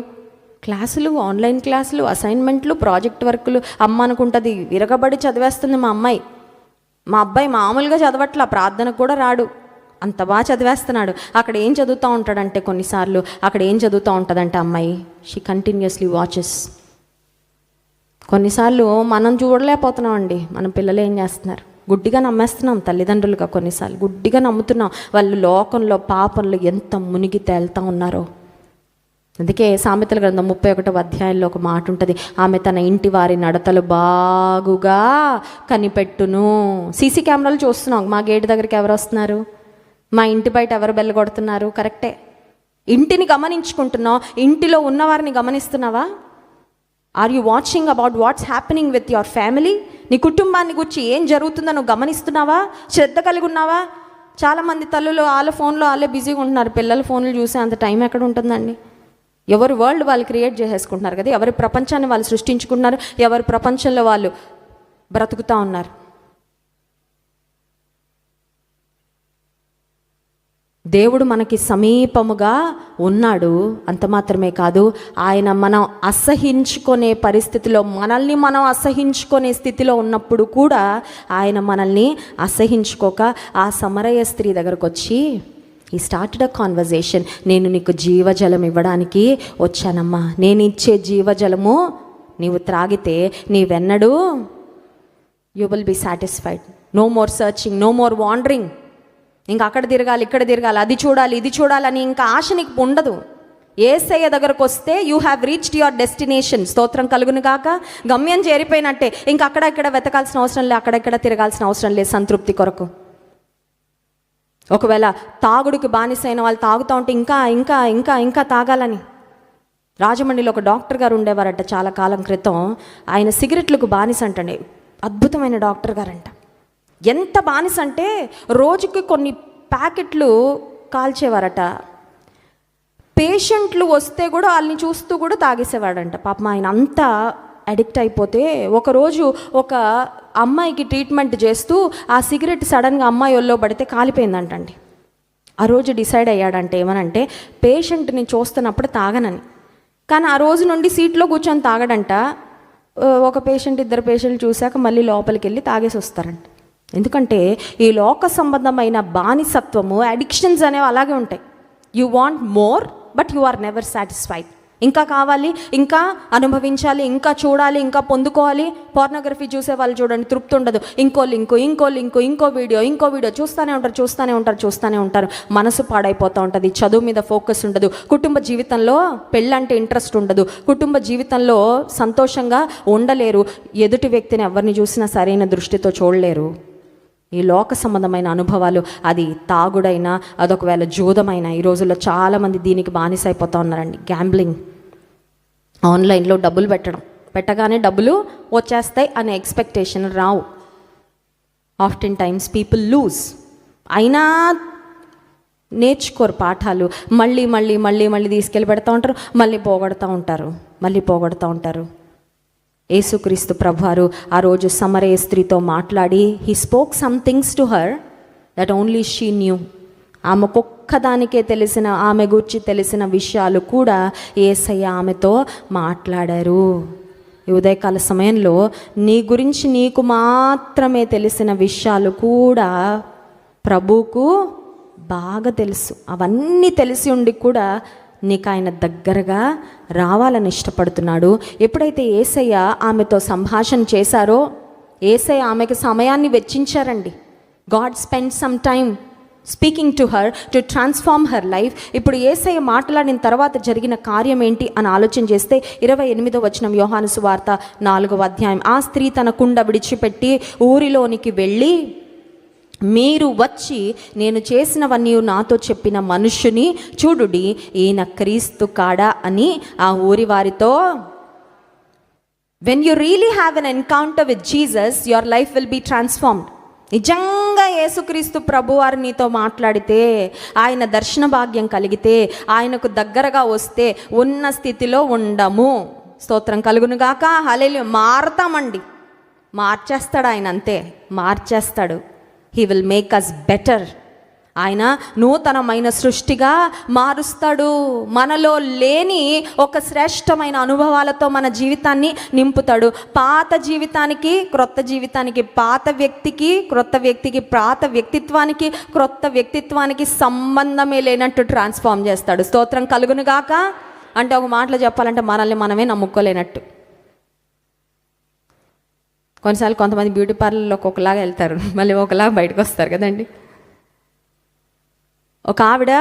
A: క్లాసులు, ఆన్లైన్ క్లాసులు, అసైన్మెంట్లు, ప్రాజెక్ట్ వర్కులు. అమ్మ అనుకుంటుంది విరగబడి చదివేస్తుంది మా అమ్మాయి. మా అబ్బాయి మామూలుగా చదవట్లా, ప్రార్థనకు కూడా రాడు, అంత బాగా చదివేస్తున్నాడు. అక్కడ ఏం చదువుతూ ఉంటాడంటే, కొన్నిసార్లు అక్కడ ఏం చదువుతూ ఉంటుందంటే అమ్మాయి, షీ కంటిన్యూస్లీ వాచెస్. కొన్నిసార్లు మనం చూడలేకపోతున్నామండి, మన పిల్లలు ఏం చేస్తున్నారు. గుడ్డిగా నమ్మేస్తున్నాం తల్లిదండ్రులుగా, కొన్నిసార్లు గుడ్డిగా నమ్ముతున్నాం. వాళ్ళు లోకంలో, పాపంలో ఎంత మునిగి తేలుతూ ఉన్నారో. అందుకే సామెతల గ్రంథం 31వ అధ్యాయంలో ఒక మాట ఉంటుంది, ఆమె తన ఇంటి వారి నడతలు బాగుగా కనిపెట్టును. సీసీ కెమెరాలు చూస్తున్నాం, మా గేటు దగ్గరికి ఎవరు వస్తున్నారు, మా ఇంటి బయట ఎవరు బెల్ల కొడుతున్నారు, కరెక్టే. ఇంటిని గమనించుకుంటున్నావు, ఇంటిలో ఉన్నవారిని గమనిస్తున్నావా? Are you watching about what's happening with your family? నీ కుటుంబాన్ని గురించి ఏం జరుగుతుందో నువ్వు గమనిస్తున్నావా? శ్రద్ధ కలిగి ఉన్నావా? చాలామంది తల్లులు వాళ్ళ ఫోన్లో వాళ్ళే బిజీగా ఉంటున్నారు. పిల్లల ఫోన్లు చూసే అంత టైం ఎక్కడ ఉంటుందండి? ఎవరు వరల్డ్ వాళ్ళు క్రియేట్ చేసేసుకుంటున్నారు కదా, ఎవరి ప్రపంచాన్ని వాళ్ళు సృష్టించుకుంటున్నారు, ఎవరి ప్రపంచంలో వాళ్ళు బ్రతుకుతూ ఉన్నారు. దేవుడు మనకి సమీపముగా ఉన్నాడు. అంత మాత్రమే కాదు, ఆయన మనం అసహించుకునే పరిస్థితిలో, మనల్ని మనం అసహించుకునే స్థితిలో ఉన్నప్పుడు కూడా ఆయన మనల్ని అసహించుకోక ఆ సమరయ స్త్రీ దగ్గరకు వచ్చి ఈ స్టార్టెడ్ అ కాన్వర్జేషన్. నేను నీకు జీవజలం ఇవ్వడానికి వచ్చానమ్మా. నేను ఇచ్చే జీవజలము నీవు త్రాగితే నీవెన్నడూ you will be satisfied. No more searching, no more wandering. ఇంకా అక్కడ తిరగాలి, ఇక్కడ తిరగాలి, అది చూడాలి, ఇది చూడాలని ఇంకా ఆశ నీకు ఉండదు. యేసయ్య దగ్గరకు వస్తే you have reached your destination. స్తోత్రం కలుగును గాక. గమ్యం చేరిపోయినట్టే. ఇంకా అక్కడ ఇక్కడ వెతకాల్సిన అవసరం లేదు, అక్కడెక్కడ తిరగాల్సిన అవసరం లేదు సంతృప్తి కొరకు. ఒకవేళ తాగుడికి బానిసైన వాళ్ళు తాగుతూ ఉంటే ఇంకా ఇంకా ఇంకా ఇంకా తాగాలని. రాజమండ్రిలో ఒక డాక్టర్ గారు ఉండేవారట చాలా కాలం క్రితం. ఆయన సిగరెట్లకు బానిస అంటండి. అద్భుతమైన డాక్టర్ గారంట. ఎంత బానిస అంటే రోజుకి కొన్ని ప్యాకెట్లు కాల్చేవారట. పేషెంట్లు వస్తే కూడా వాళ్ళని చూస్తూ కూడా తాగేసేవాడంట. పాపం ఆయన అంతా అడిక్ట్ అయిపోతే ఒకరోజు ఒక అమ్మాయికి ట్రీట్మెంట్ చేస్తూ ఆ సిగరెట్ సడన్గా అమ్మాయి ఒళ్ళో పడితే కాలిపోయిందంటండి. ఆ రోజు డిసైడ్ అయ్యాడంటే ఏమనంటే పేషెంట్ని చూస్తున్నప్పుడు తాగనని. కానీ ఆ రోజు నుండి సీట్లో కూర్చొని తాగడంట. ఒక పేషెంట్, ఇద్దరు పేషెంట్లు చూశాక మళ్ళీ లోపలికి వెళ్ళి తాగేసి వస్తారంట. ఎందుకంటే ఈ లోక సంబంధమైన బానిసత్వము, అడిక్షన్స్ అనేవి అలాగే ఉంటాయి. You want more but you are never satisfied. ఇంకా కావాలి, ఇంకా అనుభవించాలి, ఇంకా చూడాలి, ఇంకా పొందుకోవాలి. పోర్నోగ్రఫీ చూసే వాళ్ళు చూడండి, తృప్తి ఉండదు. ఇంకో లింకు, ఇంకో వీడియో చూస్తూనే ఉంటారు. మనసు పాడైపోతూ ఉంటుంది. చదువు మీద ఫోకస్ ఉండదు. కుటుంబ జీవితంలో పెళ్ళంటే ఇంట్రెస్ట్ ఉండదు. కుటుంబ జీవితంలో సంతోషంగా ఉండలేరు. ఎదుటి వ్యక్తిని ఎవరిని చూసినా సరైన దృష్టితో చూడలేరు. ఈ లోక సంబంధమైన అనుభవాలు, అది తాగుడైనా, అదొకవేళ జూదమైనా, ఈ రోజుల్లో చాలామంది దీనికి బానిసైపోతూ ఉన్నారండి. గ్యాంబ్లింగ్, ఆన్లైన్లో డబ్బులు పెట్టగానే డబ్బులు వచ్చేస్తాయి అనే ఎక్స్పెక్టేషన్ రావు. Often times people lose. అయినా నేర్చుకోరు పాఠాలు. మళ్ళీ తీసుకెళ్ళి పెడతా ఉంటారు, మళ్ళీ పోగొడుతూ ఉంటారు. యేసుక్రీస్తు ప్రభువారు ఆ రోజు సమరయ స్త్రీతో మాట్లాడి he spoke some things to her that only she knew. ఆమెకొక్కదానికే తెలిసిన, ఆమె గురించి తెలిసిన విషయాలు కూడా యేసయ్య ఆమెతో మాట్లాడారు. ఈ ఉదయకాల సమయంలో నీ గురించి నీకు మాత్రమే తెలిసిన విషయాలు కూడా ప్రభువుకు బాగా తెలుసు. అవన్నీ తెలిసి ఉండి కూడా నీకు ఆయన దగ్గరగా రావాలని ఇష్టపడుతున్నాడు. ఎప్పుడైతే యేసయ్య ఆమెతో సంభాషణ చేశారో, యేసయ్య ఆమెకు సమయాన్ని వెచ్చించారండి. God spend some time speaking to her to transform her life. ఇప్పుడు యేసయ్య మాట్లాడిన తర్వాత జరిగిన కార్యం ఏంటి అని ఆలోచన చేస్తే 28వ వచనం, యోహాను సువార్త 4వ అధ్యాయం. ఆ స్త్రీ తన కుండ విడిచిపెట్టి ఊరిలోనికి వెళ్ళి, మీరు వచ్చి నేను చేసినవన్నీ నాతో చెప్పిన మనుష్యుని చూడుడి, ఈయన క్రీస్తు కాడా అని ఆ ఊరి వారితో. When you really have an encounter with Jesus, your life will be transformed. నిజంగా యేసుక్రీస్తు ప్రభువారు నీతో మాట్లాడితే, ఆయన దర్శన భాగ్యం కలిగితే, ఆయనకు దగ్గరగా వస్తే ఉన్న స్థితిలో ఉండము. స్తోత్రం కలుగునుగాక. హల్లెలూయా. మారతామండి, మార్చేస్తాడు ఆయన, అంతే మార్చేస్తాడు. He will make us better. ఆయన నూతనమైన సృష్టిగా మారుస్తాడు. మనలో లేని ఒక శ్రేష్టమైన అనుభవాలతో మన జీవితాన్ని నింపుతాడు. పాత జీవితానికి క్రొత్త జీవితానికి, పాత వ్యక్తికి క్రొత్త వ్యక్తికి, పాత వ్యక్తిత్వానికి క్రొత్త వ్యక్తిత్వానికి సంబంధమే లేనట్టు ట్రాన్స్ఫార్మ్ చేస్తాడు. స్తోత్రం కలుగునుగాక. అంటే ఒక మాటలో చెప్పాలంటే మనల్ని మనమే నమ్ముకోలేనట్టు. కొన్నిసార్లు కొంతమంది బ్యూటీ పార్లర్లోకి ఒకలాగా వెళ్తారు, మళ్ళీ ఒకలాగా బయటకు వస్తారు కదండి. ఒక ఆవిడ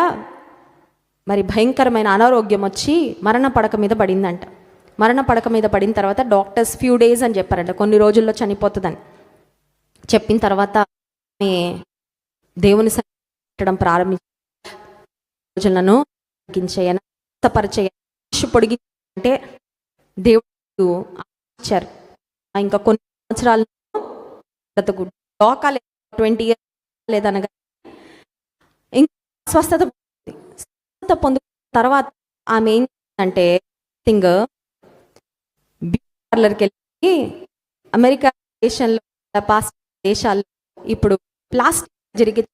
A: మరి భయంకరమైన అనారోగ్యం వచ్చి మరణ పడక మీద పడిందంట. మరణ పడక మీద పడిన తర్వాత డాక్టర్స్ ఫ్యూ డేస్ అని చెప్పారంట, కొన్ని రోజుల్లో చనిపోతుందని చెప్పిన తర్వాత ఆమె దేవుని పెట్టడం ప్రారంభించి రోజులను పొడిగి అంటే దేవుడు ఇచ్చారు. ఇంకా కొన్ని సంవత్సరాలు లోకాలు 20 years లేదనగా ఇంకా స్వస్థత పొందుకున్న తర్వాత ఆమె అంటే థింగ్ బ్యూటీ పార్లర్కి వెళ్ళి అమెరికా దేశంలో పాశ్చాత్య దేశాల్లో ఇప్పుడు ప్లాస్టిక్ జరిగే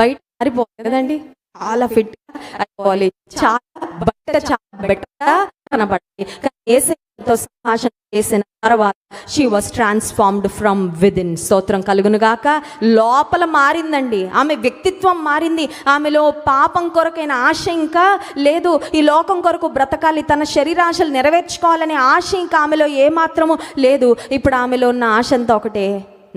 A: బయట మారిపోతుంది కదండి, చాలా ఫిట్ అయిపోవాలి, చాలా బయట చాలా బెటర్గా కనబడాలి. కానీ యేసయ్యతో సంభాషణ చేసిన తర్వాత she was transformed from within. స్తోత్రం కలుగును గాక. లోపల మారిందండి, ఆమె వ్యక్తిత్వం మారింది. ఆమెలో పాపం కొరకైన ఆశ ఇంకా లేదు, ఈ లోకం కొరకు బ్రతకాలి, తన శరీరాశలు నెరవేర్చుకోవాలనే ఆశ ఇంకా ఆమెలో ఏమాత్రము లేదు. ఇప్పుడు ఆమెలో ఉన్న ఆశ అంతా ఒకటే,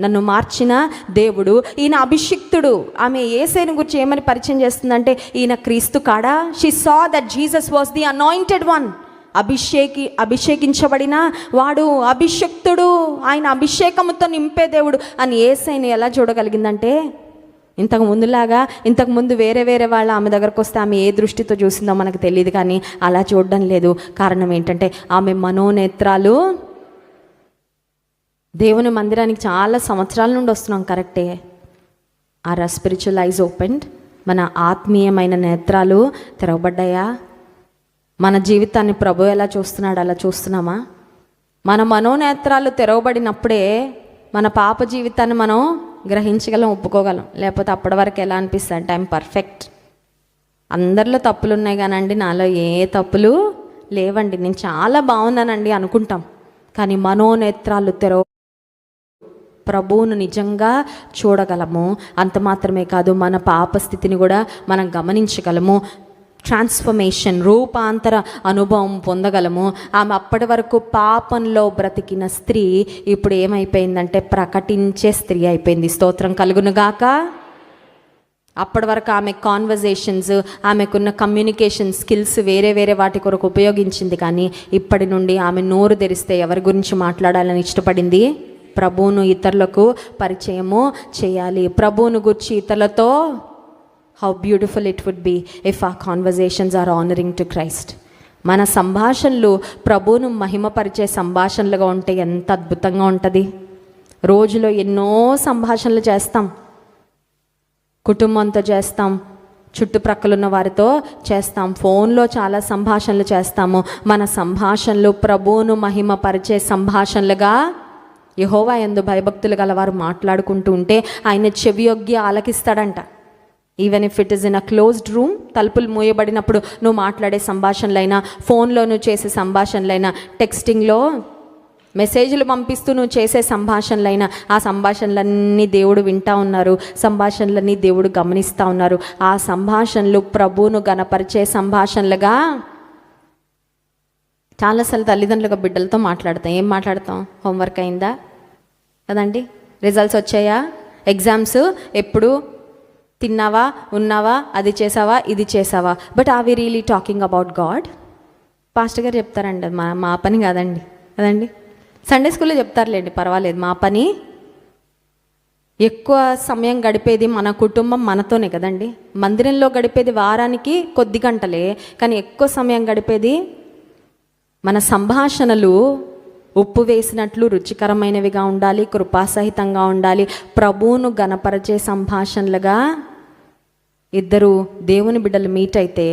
A: నన్ను మార్చిన దేవుడు, ఈయన అభిషిక్తుడు. ఆమె యేసయ్యను గురించి ఏమని పరిచయం చేస్తుందంటే, ఈయన క్రీస్తు కాడా. She saw that Jesus was the anointed one. అభిషేకించబడిన వాడు, అభిషిక్తుడు, ఆయన అభిషేకముతో నింపే దేవుడు అని యేసయ్యని ఎలా చూడగలిగిందంటే, ఇంతకు ముందు వేరే వాళ్ళు ఆమె దగ్గరకు వస్తే ఆమె ఏ దృష్టితో చూసిందో మనకు తెలియదు, కానీ అలా చూడడం లేదు. కారణం ఏంటంటే ఆమె మనోనేత్రాలు, దేవుని మందిరానికి చాలా సంవత్సరాల నుండి వస్తున్నాం కరెక్టే. Are spiritual eyes opened? మన ఆత్మీయమైన నేత్రాలు తెరవబడ్డాయా? మన జీవితాన్ని ప్రభు ఎలా చూస్తున్నాడు అలా చూస్తున్నామా? మన మనోనేత్రాలు తెరవబడినప్పుడే మన పాప జీవితాన్ని మనం గ్రహించగలం, ఒప్పుకోగలం. లేకపోతే అప్పటి వరకు ఎలా అనిపిస్తుంది అంటే ఐఎమ్ పర్ఫెక్ట్, అందరిలో తప్పులు ఉన్నాయి కానండి నాలో ఏ తప్పులు లేవండి, నేను చాలా బాగున్నానండి అనుకుంటాం. కానీ మనోనేత్రాలు ప్రభువును నిజంగా చూడగలము. అంత మాత్రమే కాదు, మన పాప స్థితిని కూడా మనం గమనించగలము. ట్రాన్స్ఫర్మేషన్, రూపాంతర అనుభవం పొందగలము. ఆమె అప్పటి వరకు పాపంలో బ్రతికిన స్త్రీ ఇప్పుడు ఏమైపోయిందంటే ప్రకటించే స్త్రీ అయిపోయింది. స్తోత్రం కలుగునుగాక. అప్పటి వరకు ఆమె కాన్వర్జేషన్స్, ఆమెకున్న కమ్యూనికేషన్ స్కిల్స్ వేరే వాటి కొరకు ఉపయోగించింది. కానీ ఇప్పటి నుండి ఆమె నోరు తెరిస్తే ఎవరి గురించి మాట్లాడాలని ఇష్టపడింది? ప్రభువును ఇతరులకు పరిచయము చేయాలి. ప్రభువును గురించి ఇతరులతో, how beautiful it would be if our conversations are honouring to Christ. మన సంభాషణలు ప్రభువును మహిమపరిచే సంభాషణలుగా ఉంటే ఎంత అద్భుతంగా ఉంటుంది. రోజులో ఎన్నో సంభాషణలు చేస్తాం, కుటుంబంతో చేస్తాం, చుట్టుప్రక్కల ఉన్న వారితో చేస్తాం, ఫోన్లో చాలా సంభాషణలు చేస్తాము. మన సంభాషణలు ప్రభువును మహిమపరిచే సంభాషణలుగా, యెహోవా యందు భయభక్తులు గలవారు మాట్లాడుకుంటూ ఉంటే ఆయన చెవియొగ్గి ఆలకిస్తాడంట. Even if it is in a closed room, తలుపులు మూయబడినప్పుడు నువ్వు మాట్లాడే సంభాషణలైనా, ఫోన్లో నువ్వు చేసే సంభాషణలైనా, టెక్స్టింగ్లో మెసేజ్లు పంపిస్తూ నువ్వు చేసే సంభాషణలైనా, ఆ సంభాషణలన్నీ దేవుడు వింటూ ఉన్నారు, సంభాషణలన్నీ దేవుడు గమనిస్తూ ఉన్నారు. ఆ సంభాషణలు ప్రభువును గణపరిచే సంభాషణలుగా. చాలాసార్లు తల్లిదండ్రులుగా బిడ్డలతో మాట్లాడతాం. ఏం మాట్లాడతాం? హోంవర్క్ అయిందా కదండి, రిజల్ట్స్ వచ్చాయా, ఎగ్జామ్స్ ఎప్పుడు, తిన్నావా, ఉన్నావా, అది చేసావా, ఇది చేసావా. But are we really talking about God? Pastor గారు చెప్తారండి, మా పని కదండి. సండే స్కూల్లో చెప్తారులేండి, పర్వాలేదు. మా పని ఎక్కువ సమయం గడిపేది మన కుటుంబం మనతోనే కదండి. మందిరంలో గడిపేది వారానికి కొద్ది గంటలే, కానీ ఎక్కువ సమయం గడిపేది మన సంభాషణలు ఉప్పు వేసినట్లు రుచికరమైనవిగా ఉండాలి, కృపాసహితంగా ఉండాలి, ప్రభువును గణపరిచే సంభాషణలుగా ఇద్దరు దేవుని బిడ్డలు మీట్ అయితే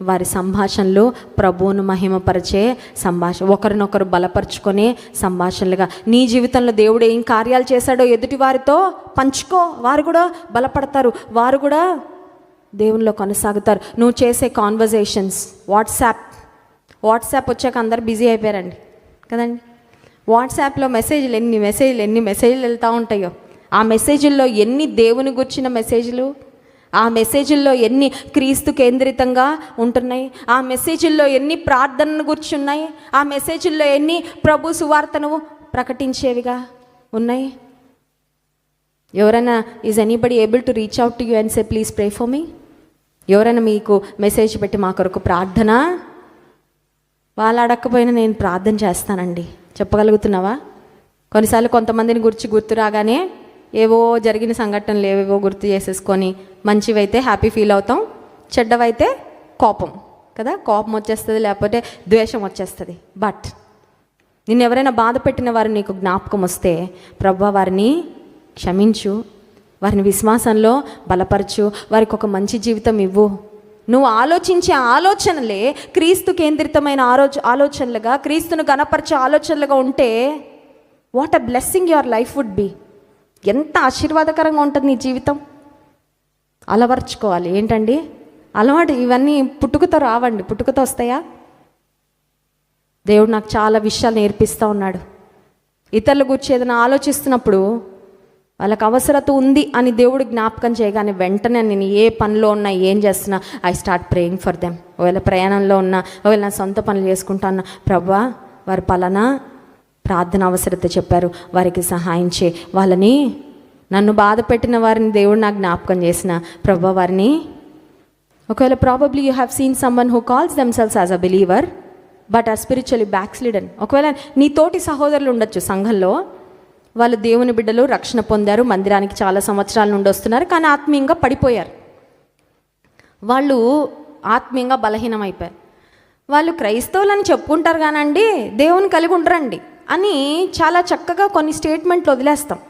A: వారి సంభాషణలు ప్రభువును మహిమపరిచే సంభాషణ, ఒకరినొకరు బలపరుచుకునే సంభాషణలుగా. నీ జీవితంలో దేవుడు ఏం కార్యాలు చేశాడో ఎదుటి వారితో పంచుకో, వారు కూడా బలపడతారు, వారు కూడా దేవునిలో కొనసాగుతారు. నువ్వు చేసే కాన్వర్జేషన్స్, వాట్సాప్ వచ్చాక అందరు బిజీ అయిపోయారండి కదండి. వాట్సాప్లో ఎన్ని మెసేజ్లు వెళ్తూ ఉంటాయో, ఆ మెసేజ్ల్లో ఎన్ని దేవుని గుర్చిన మెసేజ్లు, ఆ మెసేజ్ల్లో ఎన్ని క్రీస్తు కేంద్రితంగా ఉంటున్నాయి, ఆ మెసేజ్ల్లో ఎన్ని ప్రార్థనను గుర్చున్నాయి, ఆ మెసేజ్ల్లో ఎన్ని ప్రభు సువార్తను ప్రకటించేవిగా ఉన్నాయి. ఎవరైనా is anybody able to reach out to you and say please pray for me? ఎవరైనా మీకు మెసేజ్ పెట్టి మా కొరకు ప్రార్థన, వాళ్ళు అడగకపోయినా నేను ప్రార్థన చేస్తానండి చెప్పగలుగుతున్నావా? కొన్నిసార్లు కొంతమందిని గుర్తు రాగానే ఏవో జరిగిన సంఘటనలు ఏవేవో గుర్తు చేసేసుకొని, మంచివైతే హ్యాపీ ఫీల్ అవుతాం, చెడ్డవైతే కోపం కదా, కోపం వచ్చేస్తుంది, లేకపోతే ద్వేషం వచ్చేస్తుంది. బట్ నిన్ను ఎవరైనా బాధ పెట్టిన వారు నీకు జ్ఞాపకం వస్తే ప్రభువా వారిని క్షమించు, వారిని విశ్వాసంలో బలపరచు, వారికి ఒక మంచి జీవితం ఇవ్వు. నువ్వు ఆలోచించే ఆలోచనలే క్రీస్తు కేంద్రితమైన ఆలోచనలుగా, క్రీస్తును గణపరిచే ఆలోచనలుగా ఉంటే what a blessing your life would be. ఎంత ఆశీర్వాదకరంగా ఉంటుంది నీ జీవితం. అలవర్చుకోవాలి. ఏంటండి అలవాటు? ఇవన్నీ పుట్టుకతో రావండి, పుట్టుకతో వస్తాయా? దేవుడు నాకు చాలా విషయాలు నేర్పిస్తూ ఉన్నాడు. ఇతరుల గురించి ఏదైనా ఆలోచిస్తున్నప్పుడు వాళ్ళకి అవసరత ఉంది అని దేవుడు జ్ఞాపకం చేయగానే వెంటనే నేను ఏ పనిలో ఉన్నా, ఏం చేస్తున్నా, I start praying for them. ఒకవేళ ప్రయాణంలో ఉన్నా, ఒకవేళ నా సొంత పనులు చేసుకుంటా ఉన్నా, ప్రభువా వారు పలానా ప్రార్థన అవసరత చెప్పారు, వారికి సహాయం చే, వాళ్ళని నన్ను బాధ పెట్టిన వారిని దేవుడు నాకు జ్ఞాపకం చేసిన, ప్రభువా వారిని. ఒకవేళ probably you have seen someone who calls themselves as a believer but are spiritually backslidden. ఒకవేళ నీ తోటి సహోదరులు ఉండొచ్చు సంఘంలో, వాళ్ళు దేవుని బిడ్డలు, రక్షణ పొందారు, మందిరానికి చాలా సంవత్సరాల నుండి వస్తున్నారు, కానీ ఆత్మీయంగా పడిపోయారు. వాళ్ళు ఆత్మీయంగా బలహీనమైపోయారు. వాళ్ళు క్రైస్తవులని చెప్పుకుంటారు కానండి దేవుని కలిగి ఉండరండి అని చాలా చక్కగా కొన్ని స్టేట్మెంట్లు వదిలేస్తాం.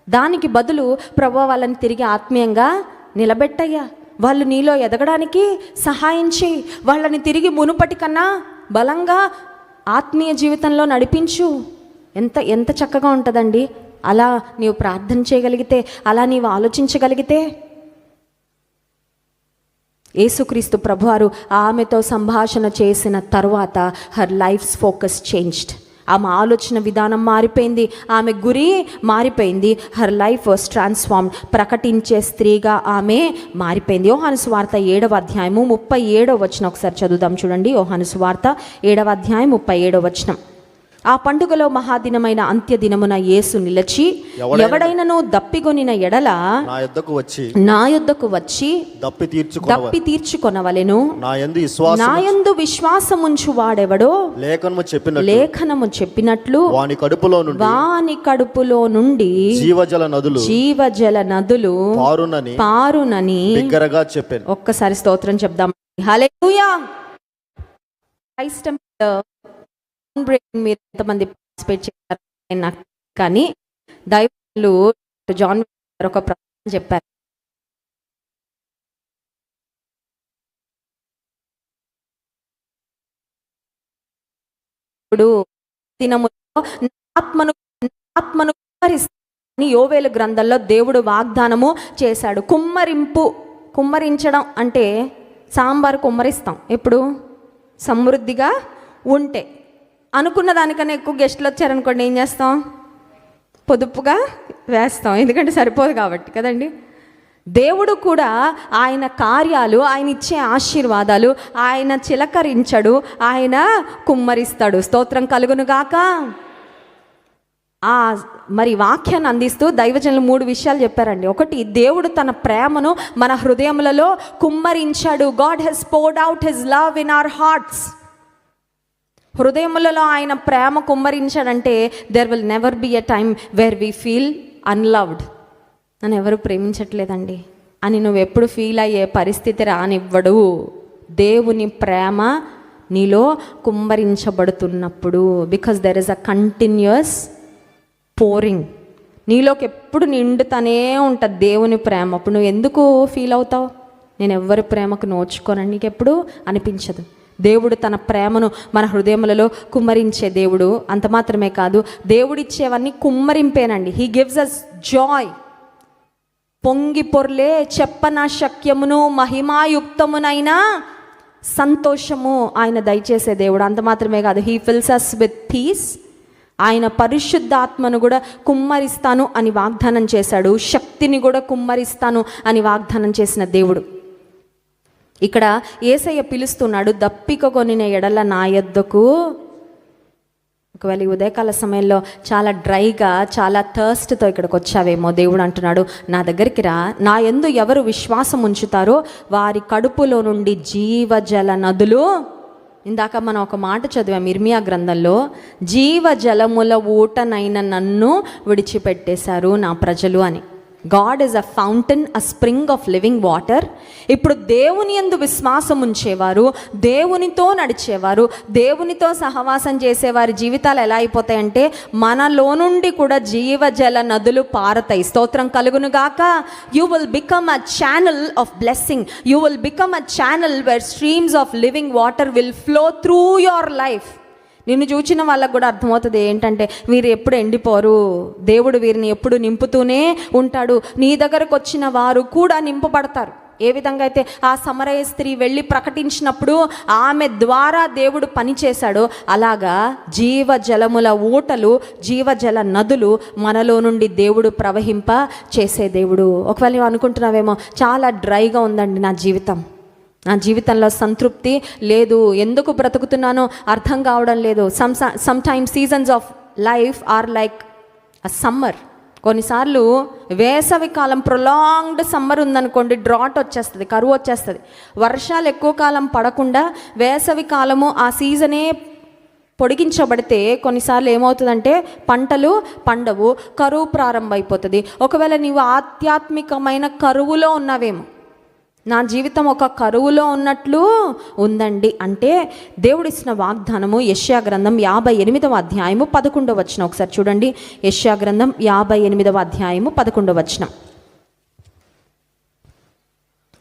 A: దానికి బదులు ప్రభువా వాళ్ళని తిరిగి ఆత్మీయంగా నిలబెట్టయ్యా, వాళ్ళు నీలో ఎదగడానికి సహాయం చేయి, వాళ్ళని తిరిగి మునుపటి కన్నా బలంగా ఆత్మీయ జీవితంలో నడిపించు. ఎంత ఎంత చక్కగా ఉంటుందండి అలా నీవు ప్రార్థన చేయగలిగితే, అలా నీవు ఆలోచించగలిగితే. యేసుక్రీస్తు ప్రభువారు ఆమెతో సంభాషణ చేసిన తరువాత హర్ లైఫ్స్ ఫోకస్ చేంజ్డ్. ఆమె ఆలోచన విధానం మారిపోయింది, ఆమె గురి మారిపోయింది. Her life was transformed. ప్రకటించే స్త్రీగా ఆమె మారిపోయింది. యోహాను సువార్త 7వ అధ్యాయము 37వ వచనం ఒకసారి చదువుదాం చూడండి. యోహాను సువార్త 7వ అధ్యాయం 37వ వచనం. ఆ పండుగలో మహాదినమైన అంత్య దినమున యేసు నిలిచి, ఎవడైనను దప్పిగొనిన ఎడల నా యొద్దకు వచ్చి దప్పి తీర్చుకొనవలెను. నా యందు విశ్వాసముంచు వాడెవడో లేఖనము చెప్పినట్లు వాని కడుపులో నుండి జీవజల నదులు పారునని చెప్పాను. ఒక్కసారి స్తోత్రం చెప్దాం. హల్లెలూయా. మీరు ఎంతమంది పార్టిసిపేట్ చేశారు నాకు, కానీ దైవజనులు జాన్ ఒక ప్రశ్న చెప్పారు. ఇప్పుడు దినములో ఆత్మను యోవేలు గ్రంథంలో దేవుడు వాగ్దానము చేశాడు. కుమ్మరించడం అంటే సాంబార్ కుమ్మరిస్తాం ఎప్పుడు? సమృద్ధిగా ఉంటే. అనుకున్న దానికన్నా ఎక్కువ గెస్టులు వచ్చారనుకోండి, ఏం చేస్తాం? పొదుపుగా వేస్తాం, ఎందుకంటే సరిపోదు కాబట్టి కదండి. దేవుడు కూడా ఆయన కార్యాలు, ఆయన ఇచ్చే ఆశీర్వాదాలు ఆయన చిలకరించడు, ఆయన కుమ్మరిస్తాడు. స్తోత్రం కలుగునుగాక. మరి వాక్యాన్ని అందిస్తూ దైవజనులు 3 విషయాలు చెప్పారండి. ఒకటి, దేవుడు తన ప్రేమను మన హృదయములలో కుమ్మరించాడు. God has poured out his love in our hearts. హృదయములలో ఆయన ప్రేమ కుమ్మరించాడంటే there will never be a time where we feel unloved. నన్ను ఎవరు ప్రేమించట్లేదండి అని నువ్వు ఎప్పుడు ఫీల్ అయ్యే పరిస్థితి రానివ్వడు. దేవుని ప్రేమ నీలో కుమ్మరించబడుతున్నప్పుడు, because there is a continuous pouring. నీలోకి ఎప్పుడు నిండుతూనే ఉంటుంది దేవుని ప్రేమ. అప్పుడు నువ్వు ఎందుకు ఫీల్ అవుతావు? నేను ఎవ్వరి ప్రేమకు నోచుకోనని నీకు ఎప్పుడు అనిపించదు. దేవుడు తన ప్రేమను మన హృదయములలో కుమ్మరించే దేవుడు. అంత మాత్రమే కాదు, దేవుడిచ్చేవన్నీ కుమ్మరింపేనండి. He gives us joy. పొంగి పొర్లే చెప్పన శక్యమును మహిమాయుక్తమునైనా సంతోషము ఆయన దయచేసే దేవుడు. అంత మాత్రమే కాదు, he fills us with peace. ఆయన పరిశుద్ధాత్మను కూడా కుమ్మరిస్తాను అని వాగ్దానం చేశాడు. శక్తిని కూడా కుమ్మరిస్తాను అని వాగ్దానం చేసిన దేవుడు. ఇక్కడ యేసయ్య పిలుస్తున్నాడు, దప్పిక కొనిన ఎడల నా యొద్దకు. ఒకవేళ ఈ ఉదయకాల సమయంలో చాలా డ్రైగా, చాలా థర్స్ట్తో ఇక్కడికి వచ్చావేమో, దేవుడు అంటున్నాడు, నా దగ్గరికి రా. నా యందు ఎవరు విశ్వాసం ఉంచుతారో వారి కడుపులో నుండి జీవజల నదులు. ఇందాక మనం ఒక మాట చదివాం ఇర్మియా గ్రంథంలో, జీవజలముల ఊటనైన నన్ను విడిచిపెట్టేశారు నా ప్రజలు అని. God is a fountain, a spring of living water. ఇప్పుడు దేవుని యందు విశ్వాసం ఉంచేవారు, దేవునితో నడిచేవారు, దేవునితో సహవాసం చేసేవారి జీవితాలు ఎలా అయిపోతాయంటే మనలో నుండి కూడా జీవజల నదులు పారతాయి. స్తోత్రం కలుగును గాక. You will become a channel of blessing. You will become a channel wear streams of living water will flow through your life. నిన్ను చూచిన వాళ్ళకు కూడా అర్థమవుతుంది ఏంటంటే వీరు ఎప్పుడు ఎండిపోరు, దేవుడు వీరిని ఎప్పుడు నింపుతూనే ఉంటాడు. నీ దగ్గరకు వచ్చిన వారు కూడా నింపబడతారు. ఏ విధంగా అయితే ఆ సమరయ స్త్రీ వెళ్ళి ప్రకటించినప్పుడు ఆమె ద్వారా దేవుడు పనిచేశాడో, అలాగా జీవజలముల ఊటలు, జీవజల నదులు మనలో నుండి దేవుడు ప్రవహింప చేసే దేవుడు. ఒకవేళ నువ్వు అనుకుంటున్నావేమో, చాలా డ్రైగా ఉందండి నా జీవితం, నా జీవితంలో సంతృప్తి లేదు, ఎందుకు బ్రతుకుతున్నానో అర్థం కావడం లేదు. Sometimes seasons of life are like a summer. కొన్నిసార్లు వేసవి కాలం, ప్రొలాంగ్డ్ సమ్మర్ ఉందనుకోండి, డ్రాట్ వచ్చేస్తుంది, కరువు వచ్చేస్తుంది. వర్షాలు ఎక్కువ కాలం పడకుండా వేసవి కాలము ఆ సీజనే పొడిగించబడితే కొన్నిసార్లు ఏమవుతుందంటే పంటలు పండవు, కరువు ప్రారంభమైపోతుంది. ఒకవేళ నీవు ఆధ్యాత్మికమైన కరువులో ఉన్నావేమో, నా జీవితం ఒక కరువులో ఉన్నట్లు ఉందండి అంటే దేవుడిచ్చిన వాగ్దానము యెషయా గ్రంథం 58వ అధ్యాయము 11వ వచనం. ఒకసారి చూడండి, యెషయా గ్రంథం 58వ అధ్యాయము 11వ వచనం.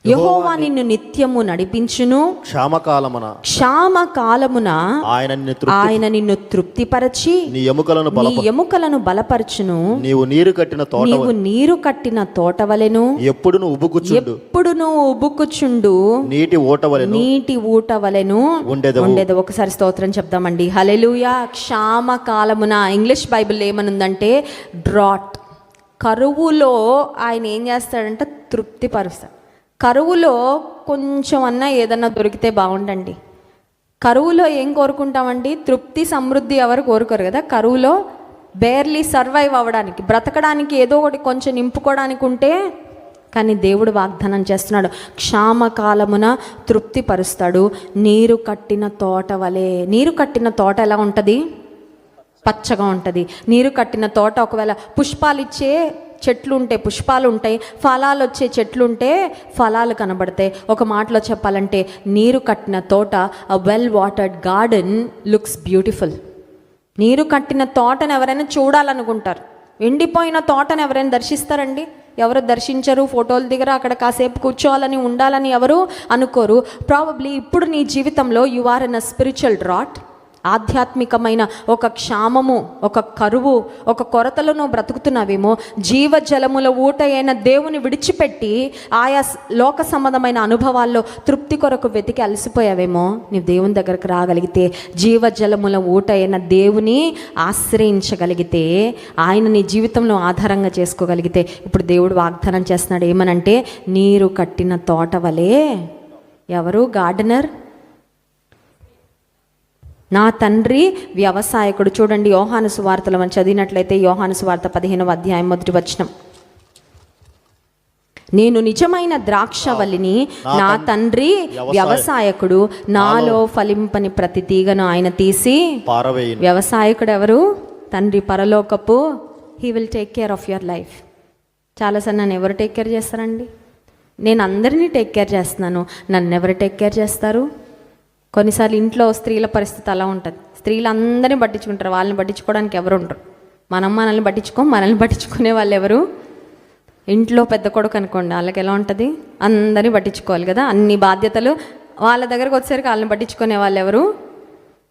A: యెహోవా నిన్ను నిత్యము నడిపించును, క్షామకాలమున ఆయన నిన్ను తృప్తిపరచి నీ ఎముకలను బలపరచును. నీవు నీరు కట్టిన తోటవలెను, ఎప్పుడును ఉబుకుచుండు నీటి ఊటవలెను ఉండేది. ఒకసారి స్తోత్రం చెప్దామండి, హల్లెలూయా. క్షామకాలమున, ఇంగ్లీష్ బైబిల్ ఏమనుందంటే డ్రాట్. కరువులో ఆయన ఏం చేస్తాడంటే తృప్తిపరుస్తాడు. కరువులో కొంచెం అన్నా ఏదన్నా దొరికితే బాగుండండి. కరువులో ఏం కోరుకుంటామండి? తృప్తి, సమృద్ధి ఎవరు కోరుకోరు కదా. కరువులో బేర్లీ సర్వైవ్ అవ్వడానికి, బ్రతకడానికి ఏదో ఒకటి కొంచెం నింపుకోవడానికి ఉంటే, కానీ దేవుడు వాగ్దానం చేస్తున్నాడు, క్షామకాలమున తృప్తిపరుస్తాడు. నీరు కట్టిన తోట వలె. నీరు కట్టిన తోట ఎలా ఉంటుంది? పచ్చగా ఉంటుంది. నీరు కట్టిన తోట, ఒకవేళ పుష్పాలు ఇచ్చే చెట్లు ఉంటే పుష్పాలు ఉంటాయి, ఫలాలు వచ్చే చెట్లు ఉంటే ఫలాలు కనబడతాయి. ఒక మాటలో చెప్పాలంటే నీరు కట్టిన తోట, అ well watered garden looks beautiful. నీరు కట్టిన తోటను ఎవరైనా చూడాలనుకుంటారు. ఎండిపోయిన తోటను ఎవరైనా దర్శిస్తారండి? ఎవరు దర్శించరు. ఫోటోలు దిగర, అక్కడ కాసేపు కూర్చోవాలని, ఉండాలని ఎవరు అనుకోరు. ప్రాబబ్లీ ఇప్పుడు నీ జీవితంలో you are in a spiritual drought. ఆధ్యాత్మికమైన ఒక క్షామము, ఒక కరువు, ఒక కొరతలను బ్రతుకుతున్నావేమో. జీవజలముల ఊట అయిన దేవుని విడిచిపెట్టి ఆయా లోక సంబంధమైన అనుభవాల్లో తృప్తి కొరకు వెతికి అలసిపోయావేమో. నీవు దేవుని దగ్గరకు రాగలిగితే, జీవజలముల ఊట అయిన దేవుని ఆశ్రయించగలిగితే, ఆయన నీ జీవితంలో ఆధారంగా చేసుకోగలిగితే, ఇప్పుడు దేవుడు వాగ్దానం చేస్తున్నాడు ఏమనంటే, నీరు కట్టిన తోట వలె. ఎవరు గార్డెనర్? నా తండ్రి వ్యవసాయకుడు. చూడండి, యోహాను సువార్తలో మనం చదివినట్లయితే, యోహాను సువార్త 15వ అధ్యాయం 1వ వచనం. నేను నిజమైన ద్రాక్షవల్లిని, నా తండ్రి వ్యవసాయకుడు, నాలో ఫలింపని ప్రతి తీగను ఆయన తీసి పారవేయును. వ్యవసాయకుడు ఎవరు? తండ్రి పరలోకపు. He will take care of your life. చాలాసార్లు నన్ను ఎవరు టేక్ కేర్ చేస్తారండి? నేను అందరినీ టేక్ కేర్ చేస్తున్నాను, నన్ను ఎవరు టేక్ కేర్ చేస్తారు? కొన్నిసార్లు ఇంట్లో స్త్రీల పరిస్థితి అలా ఉంటుంది. స్త్రీలు అందరినీ పట్టించుకుంటారు, వాళ్ళని పట్టించుకోవడానికి ఎవరు ఉండరు. మనల్ని పట్టించుకోం, మనల్ని పట్టించుకునే వాళ్ళు ఎవరు? ఇంట్లో పెద్ద కొడుకు అనుకోండి, వాళ్ళకి ఎలా ఉంటుంది, అందరినీ పట్టించుకోవాలి కదా, అన్ని బాధ్యతలు. వాళ్ళ దగ్గరకు వచ్చేసరికి వాళ్ళని పట్టించుకునే వాళ్ళు ఎవరు?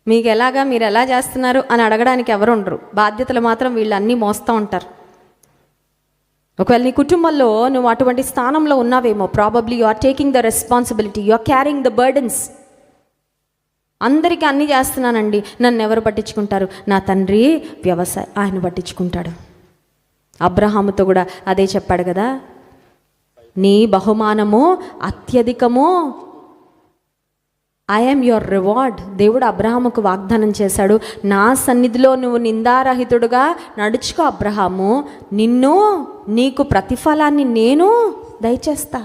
A: మీకు ఎలాగా, మీరు ఎలా చేస్తున్నారు అని అడగడానికి ఎవరు ఉండరు. బాధ్యతలు మాత్రం వీళ్ళు అన్నీ మోస్తూ ఉంటారు. ఒకవేళ నీ కుటుంబంలో నువ్వు అటువంటి స్థానంలో ఉన్నావేమో, probably you are taking the responsibility, you are carrying the burdens. అందరికీ అన్నీ చేస్తున్నానండి, నన్ను ఎవరు పట్టించుకుంటారు? నా తండ్రి వ్యవసాయం, ఆయన పట్టించుకుంటాడు. అబ్రహాముతో కూడా అదే చెప్పాడు కదా, నీ బహుమానము అత్యధికము, ఐ యామ్ యువర్ రివార్డ్. దేవుడు అబ్రహాముకు వాగ్దానం చేశాడు, నా సన్నిధిలో నువ్వు నిందారహితుడుగా నడుచుకో అబ్రహాము, నీకు ప్రతిఫలాన్ని నేను దయచేస్తా.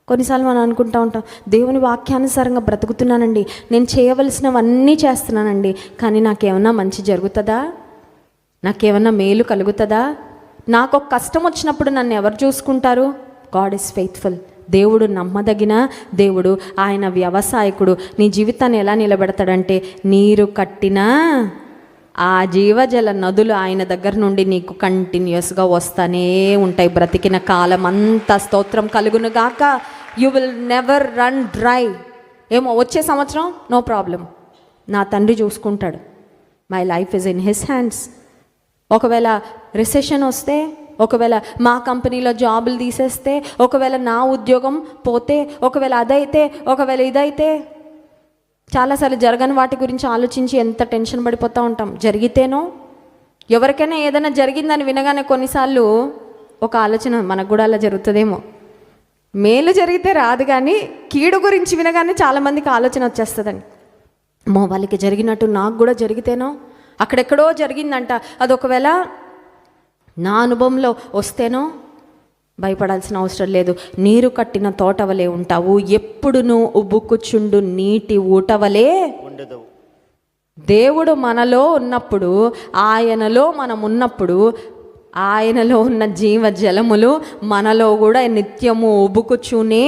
A: కొన్నిసార్లు మనం అనుకుంటూ ఉంటాం, దేవుని వాక్యానుసారంగా బ్రతుకుతున్నానండి, నేను చేయవలసినవన్నీ చేస్తున్నానండి, కానీ నాకేమన్నా మంచి జరుగుతుందా, నాకేమన్నా మేలు కలుగుతుందా? నాకు ఒక కష్టం వచ్చినప్పుడు నన్ను ఎవరు చూసుకుంటారు? God is faithful. దేవుడు నమ్మదగిన దేవుడు, ఆయన వ్యవసాయకుడు. నీ జీవితాన్ని ఎలా నిలబెడతాడంటే, నీరు కట్టిన ఆ జీవజల నదులు ఆయన దగ్గర నుండి నీకు కంటిన్యూస్గా వస్తూనే ఉంటాయి బ్రతికిన కాలం అంతా. స్తోత్రం కలుగును గాక. You will never run dry. ఏమో వచ్చే సంవత్సరం నో ప్రాబ్లం, నా తండ్రి చూసుకుంటాడు, my life is in his hands. ఒకవేళ రిసెషన్ వస్తే, ఒకవేళ మా కంపెనీలో జాబులు తీసేస్తే, ఒకవేళ నా ఉద్యోగం పోతే, ఒకవేళ అదైతే, ఒకవేళ ఇదైతే, చాలాసార్లు జరగని వాటి గురించి ఆలోచించి ఎంత టెన్షన్ పడిపోతూ ఉంటాం. జరిగితేనో, ఎవరికైనా ఏదైనా జరిగిందని వినగానే కొన్నిసార్లు ఒక ఆలోచన, మనకు కూడా అలా జరుగుతుందేమో. మేలు జరిగితే రాదు, కానీ కీడు గురించి వినగానే చాలామందికి ఆలోచన వచ్చేస్తుందండి. వాళ్ళకి జరిగినట్టు నాకు కూడా జరిగితేనో, అక్కడెక్కడో జరిగిందంట, అది ఒకవేళ నా అనుభవంలో వస్తేనో. భయపడాల్సిన అవసరం లేదు. నీరు కట్టిన తోటవలే ఉంటావు, ఎప్పుడునూ ఉబ్బుకుచుండు నీటి ఊటవలే ఉండదు. దేవుడు మనలో ఉన్నప్పుడు, ఆయనలో మనం ఉన్నప్పుడు, ఆయనలో ఉన్న జీవజలములు మనలో కూడా నిత్యము ఉబ్బుకుచునే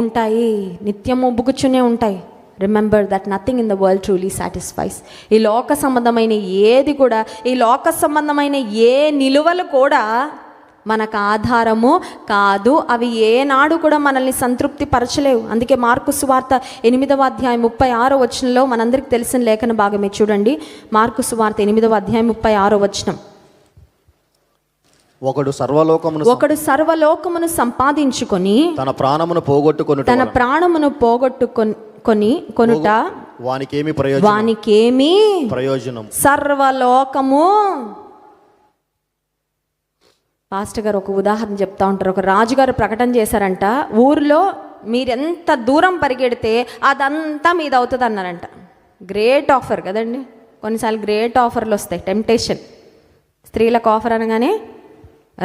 A: ఉంటాయి, నిత్యము ఉబ్బుకుచునే ఉంటాయి. Remember that nothing in the world truly satisfies. ఈ లోక సంబంధమైన ఏది కూడా, ఈ లోక సంబంధమైన ఏ నిలువలు కూడా మనకు ఆధారము కాదు. అవి ఏనాడు కూడా మనల్ని సంతృప్తి పరచలేవు. అందుకే మార్కు సువార్త 8వ అధ్యాయం 36వ వచనంలో, మనందరికి తెలిసిన లేఖన భాగమే చూడండి. మార్కు సువార్త 8వ అధ్యాయం 36వ వచనం.
B: ఒకడు
A: సర్వలోకమును సంపాదించుకొని తన ప్రాణమును పోగొట్టుకొనుట వానికేమి ప్రయోజనం? సర్వలోకము. పాస్టర్ గారు ఒక ఉదాహరణ చెప్తా ఉంటారు. ఒక రాజుగారు ప్రకటన చేశారంట, ఊరిలో మీరెంత దూరం పరిగెడితే అదంతా మీద అవుతుంది అన్నారంట. గ్రేట్ ఆఫర్ కదండి. కొన్నిసార్లు గ్రేట్ ఆఫర్లు వస్తాయి, టెంప్టేషన్. స్త్రీలకు ఆఫర్ అనగానే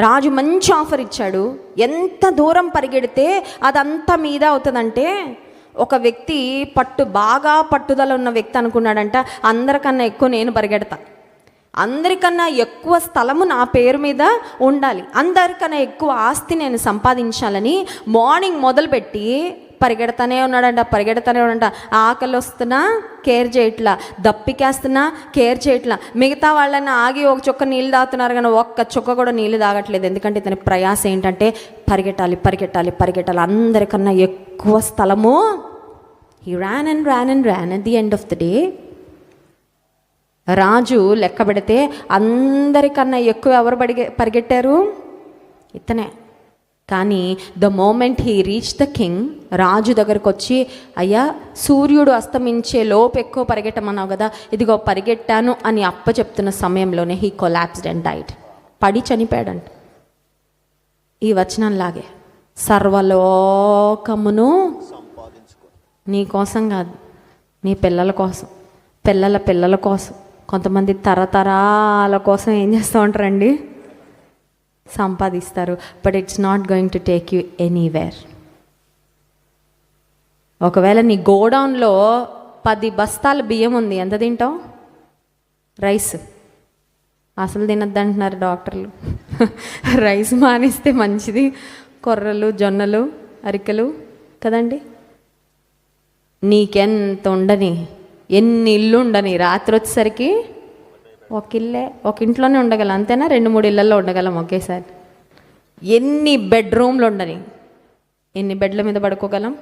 A: రాజు మంచి ఆఫర్ ఇచ్చాడు. ఎంత దూరం పరిగెడితే అదంతా మీద అవుతుందంటే, ఒక వ్యక్తి బాగా పట్టుదల ఉన్న వ్యక్తి అనుకున్నాడంట, అందరికన్నా ఎక్కువ నేను పరిగెడతా, అందరికన్నా ఎక్కువ స్థలము నా పేరు మీద ఉండాలి, అందరికన్నా ఎక్కువ ఆస్తి నేను సంపాదించాలని మార్నింగ్ మొదలుపెట్టి పరిగెడతానే ఉన్నాడంట. ఆకలి వస్తున్నా కేర్ చేయట్లా, దప్పికేస్తున్నా కేర్ చేయట్లా. మిగతా వాళ్ళని ఆగి ఒక చుక్క నీళ్ళు తాగుతున్నారు, కానీ ఒక్క చుక్క కూడా నీళ్ళు తాగట్లేదు. ఎందుకంటే ఇతని ప్రయాస ఏంటంటే పరిగెట్టాలి. అందరికన్నా ఎక్కువ స్థలము. He ran and at the end of the day, రాజు లెక్క పెడితే అందరికన్నా ఎక్కువ ఎవరు పరిగెట్టారు? ఇతనే. కానీ the moment he reach the king, రాజు దగ్గరకు వచ్చి, అయ్యా సూర్యుడు అస్తమించే లోపు ఎక్కువ పరిగెట్టమన్నావు కదా, ఇదిగో పరిగెట్టాను అని చెప్తున్న సమయంలోనే హీ కొలాప్స్డ్ అండ్ డైడ్. పడి చనిపోయాడంట. ఈ వచనంలాగే సర్వలోకమును నీ కోసం కాదు, నీ పిల్లల కోసం, పిల్లల కోసం, కొంతమంది తరతరాల కోసం ఏం చేస్తూ ఉంటారండి, సంపాదిస్తారు. But it's not going to take you anywhere. ఒకవేళ నీ గోడౌన్లో 10 బస్తాల బియ్యం ఉంది, ఎంత తింటావు? రైస్. అసలు తినద్దంటున్నారు డాక్టర్లు. రైస్ మానేస్తే మంచిది. కొర్రలు, జొన్నలు, అరికెలు కదండి. నీకెంత ఉండని, ఎన్ని ఇల్లు ఉండని, రాత్రి వచ్చేసరికి ఒక ఇంట్లోనే ఉండగలం, అంతేనా? 2-3 ఇళ్ళల్లో ఉండగలం ఒకేసారి. ఎన్ని బెడ్రూమ్లు ఉండని, ఎన్ని బెడ్ల మీద పడుకోగలం?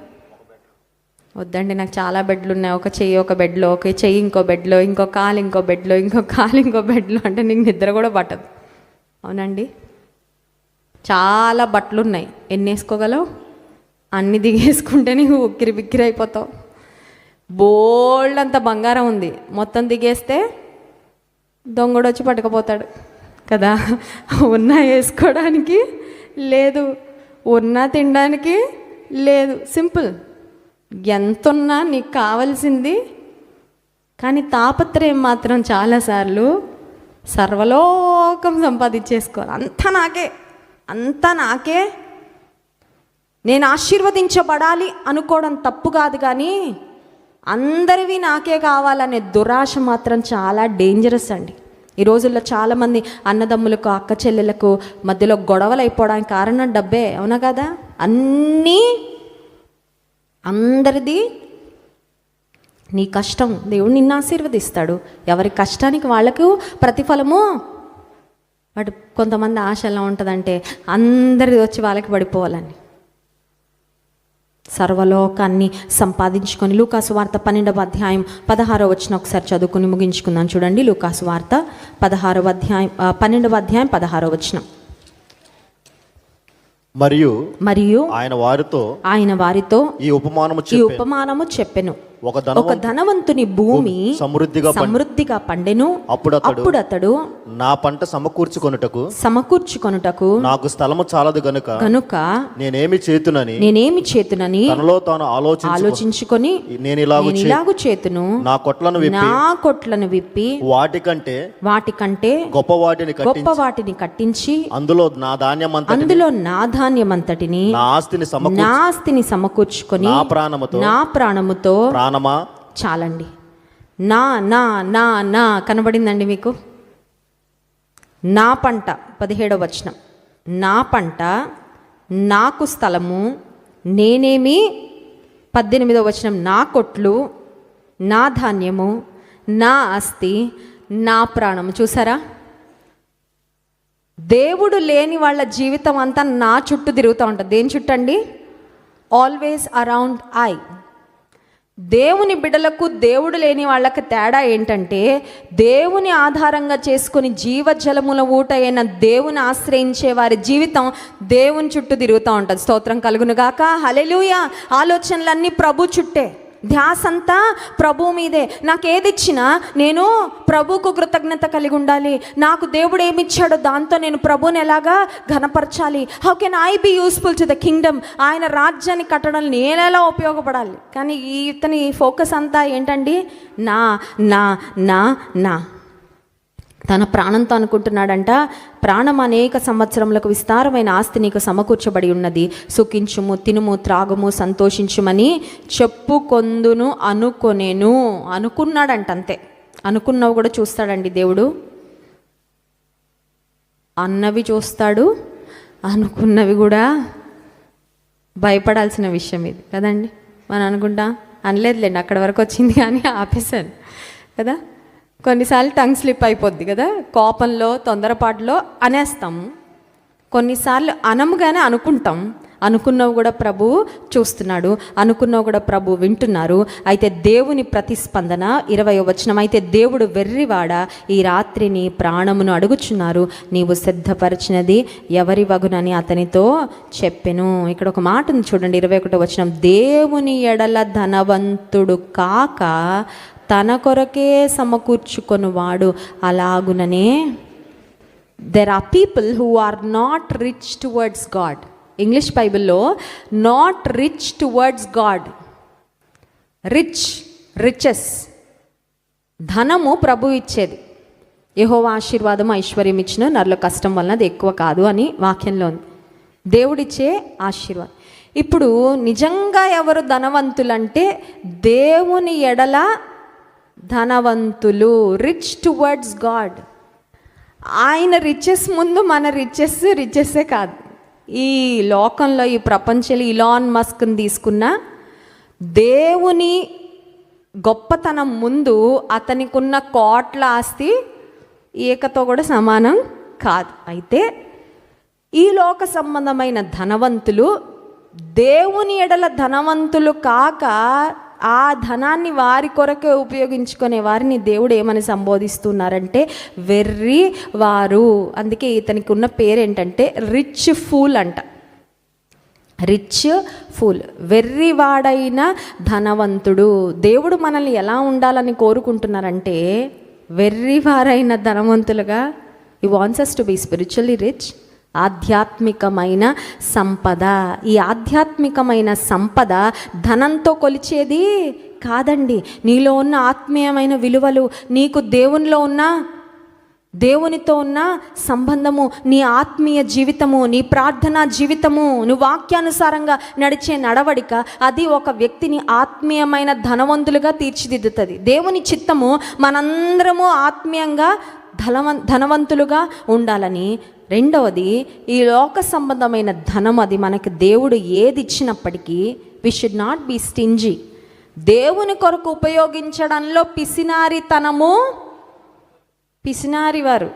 A: వద్దండి, నాకు చాలా బెడ్లు ఉన్నాయి. ఒక చెయ్యి ఒక బెడ్లో, ఒక చెయ్యి ఇంకో బెడ్లో, ఇంకో కాలు ఇంకో బెడ్లో, ఇంకో కాలు ఇంకో బెడ్లో అంటే నీకు నిద్ర కూడా పట్టదు. అవునండి, చాలా బట్టలు ఉన్నాయి, ఎన్ని వేసుకోగలవు? అన్ని దిగేసుకుంటే నీకు ఉక్కిరి బిక్కిరి అయిపోతావు. బోల్డ్ అంత బంగారం ఉంది, మొత్తం దిగేస్తే దొంగడు వచ్చి పట్టుకుపోతాడు కదా. ఉన్నా వేసుకోవడానికి లేదు, ఉన్నా తినడానికి లేదు. సింపుల్, ఎంతున్నా నీకు కావాల్సింది. కానీ తాపత్రయం మాత్రం చాలాసార్లు సర్వలోకం సంపాదించేసుకోవాలి. అంతా నాకే, నేను ఆశీర్వదించబడాలి అనుకోవడం తప్పు కాదు, కానీ అందరివి నాకే కావాలనే దురాశ మాత్రం చాలా డేంజరస్ అండి. ఈ రోజుల్లో చాలామంది అన్నదమ్ములకు అక్క చెల్లెలకు మధ్యలో గొడవలు అయిపోవడానికి కారణం డబ్బే. అవునా కదా? అన్నీ అందరిది. నీ కష్టం దేవుడు నిన్ను ఆశీర్వదిస్తాడు. ఎవరి కష్టానికి వాళ్ళకు ప్రతిఫలము. బట్ కొంతమంది ఆశ ఎలా ఉంటుందంటే అందరిది వచ్చి వాళ్ళకి పడిపోవాలని, సర్వలోకాన్ని సంపాదించుకొని. లూకాసు వార్త 12వ అధ్యాయం 16వ వచనం ఒకసారి చదువుకుని ముగించుకుందాం. చూడండి, లూకాసు వార్త 12వ అధ్యాయం 16వ వచనం.
B: మరియు ఆయన వారితో ఈ ఉపమానము చెప్పెను. ఒక ధనవంతుని భూమి సమృద్ధిగా పండెను. అప్పుడు అతడు నా పంట సమకూర్చుకొనుటకు నాకు స్థలము చాలదు గనుక నేనేమి చేతునని తనలో తాను ఆలోచించుకొని నేను ఇలాగు చేతును, నా కొట్లను విప్పి వాటికంటే గొప్ప వాటిని కట్టించి అందులో నా ధాన్యమంతటిని నా ఆస్తిని సమకూర్చుకొని నా ప్రాణముతో చాలండి. నా నా నా నా కనబడిందండి మీకు? నా పంట 17వ వచనం, నా పంట, నాకు స్థలము, నేనేమి 18వ వచనం, నా కొట్లు, నా ధాన్యము, నా ఆస్తి, నా ప్రాణము. చూసారా? దేవుడు లేని వాళ్ళ జీవితం అంతా నా చుట్టూ తిరుగుతూ ఉంటుంది. దేని చుట్టూ అండి? Always around I. దేవుని బిడ్డలకు దేవుడు లేని వాళ్ళకి తేడా ఏంటంటే, దేవుని ఆధారంగా చేసుకుని జీవజలముల ఊట అయిన దేవుని ఆశ్రయించే వారి జీవితం దేవుని చుట్టూ తిరుగుతూ ఉంటుంది. స్తోత్రం కలుగునుగాక, హల్లెలూయా. ఆలోచనలన్నీ ప్రభు చుట్టే, ధ్యాస అంతా ప్రభు మీదే. నాకు ఏది ఇచ్చినా నేను ప్రభువుకు కృతజ్ఞత కలిగి ఉండాలి. నాకు దేవుడు ఏమిచ్చాడో దాంతో నేను ప్రభువుని ఎలాగా ఘనపరచాలి. How can I be useful to the kingdom? ఆయన రాజ్యాన్ని కట్టడం నేను ఎలా ఉపయోగపడాలి? కానీ ఇతని ఫోకస్ అంతా ఏంటండి? నా నా నా నా తన ప్రాణంతో అనుకుంటున్నాడంట, ప్రాణం అనేక సంవత్సరములకు విస్తారమైన ఆస్తి నీకు సమకూర్చబడి ఉన్నది, సుఖించుము, తినుము, త్రాగుము, సంతోషించుమని చెప్పుకొందును అనుకొనేను. అనుకున్నాడంట, అంతే. అనుకున్నవి కూడా చూస్తాడండి దేవుడు. అన్నవి చూస్తాడు, అనుకున్నవి కూడా. భయపడాల్సిన విషయం ఇది కదండి. మనం అనుకుంటా అనలేదులేండి, అక్కడి వరకు వచ్చింది కానీ ఆపేశాను కదా. కొన్నిసార్లు టంగ్ స్లిప్ అయిపోద్ది కదా, కోపంలో తొందరపాటులో అనేస్తాము. కొన్నిసార్లు అనముగానే అనుకుంటాం. అనుకున్నవి కూడా ప్రభు చూస్తున్నాడు, అనుకున్నవి కూడా ప్రభు వింటున్నారు. అయితే దేవుని ప్రతిస్పందన 20వ వచనం, అయితే దేవుడు వెర్రివాడా, ఈ రాత్రి నీ ప్రాణమును అడుగుచున్నారు, నీవు సిద్ధపరిచినది ఎవరి వగునని అతనితో చెప్పెను. ఇక్కడ ఒక మాట ఉంది చూడండి, 21వ వచనం, దేవుని ఎడల ధనవంతుడు కాక తన కొరకే సమకూర్చుకొనువాడు అలాగుననే. There are people who are not rich towards God. English బైబిల్లో not rich towards God. Riches, ధనము ప్రభు ఇచ్చేది. యెహోవా ఆశీర్వాదం ఐశ్వర్యం ఇచ్చిన నరుల కష్టం వలన అది ఎక్కువ కాదు అని వాక్యంలో ఉంది. దేవుడిచ్చే ఆశీర్వాదం. ఇప్పుడు నిజంగా ఎవరు ధనవంతులంటే దేవుని ఎడల ధనవంతులు, రిచ్ టువర్డ్స్ గాడ్. ఆయన రిచెస్ ముందు మన రిచెస్సే కాదు. ఈ లోకంలో, ఈ ప్రపంచంలో ఇలాన్ మస్క్ని తీసుకున్న దేవుని గొప్పతనం ముందు అతనికి ఉన్న కోట్ల ఆస్తి ఏకతో కూడా సమానం కాదు. అయితే ఈ లోక సంబంధమైన ధనవంతులు దేవుని ఎడల ధనవంతులు కాక ఆ ధనాన్ని వారి కొరకే ఉపయోగించుకునే వారిని దేవుడు ఏమని సంబోధిస్తున్నారంటే వెర్రి వారు. అందుకే ఇతనికి ఉన్న పేరేంటంటే రిచ్ ఫూల్ అంట. రిచ్ ఫూల్, వెర్రివాడైన ధనవంతుడు. దేవుడు మనల్ని ఎలా ఉండాలని కోరుకుంటున్నారంటే వెర్రివారైన ధనవంతులుగా. He wants us to be spiritually rich. ఆధ్యాత్మికమైన సంపద. ఈ ఆధ్యాత్మికమైన సంపద ధనంతో కొలిచేది కాదండి. నీలో ఉన్న ఆత్మీయమైన విలువలు, నీకు దేవునితో ఉన్న సంబంధము, నీ ఆత్మీయ జీవితము, నీ ప్రార్థనా జీవితము, నువ్వు వాక్యానుసారంగా నడిచే నడవడిక, అది ఒక వ్యక్తిని ఆత్మీయమైన ధనవంతులుగా తీర్చిదిద్దుతుంది. దేవుని చిత్తము మనందరము ఆత్మీయంగా ధనవంతులుగా ఉండాలని. రెండవది, ఈ లోక సంబంధమైన ధనం, అది మనకి దేవుడు ఏది ఇచ్చినప్పటికీ we should not be stingy. దేవుని కొరకు ఉపయోగించడంలో పిసినారివారు.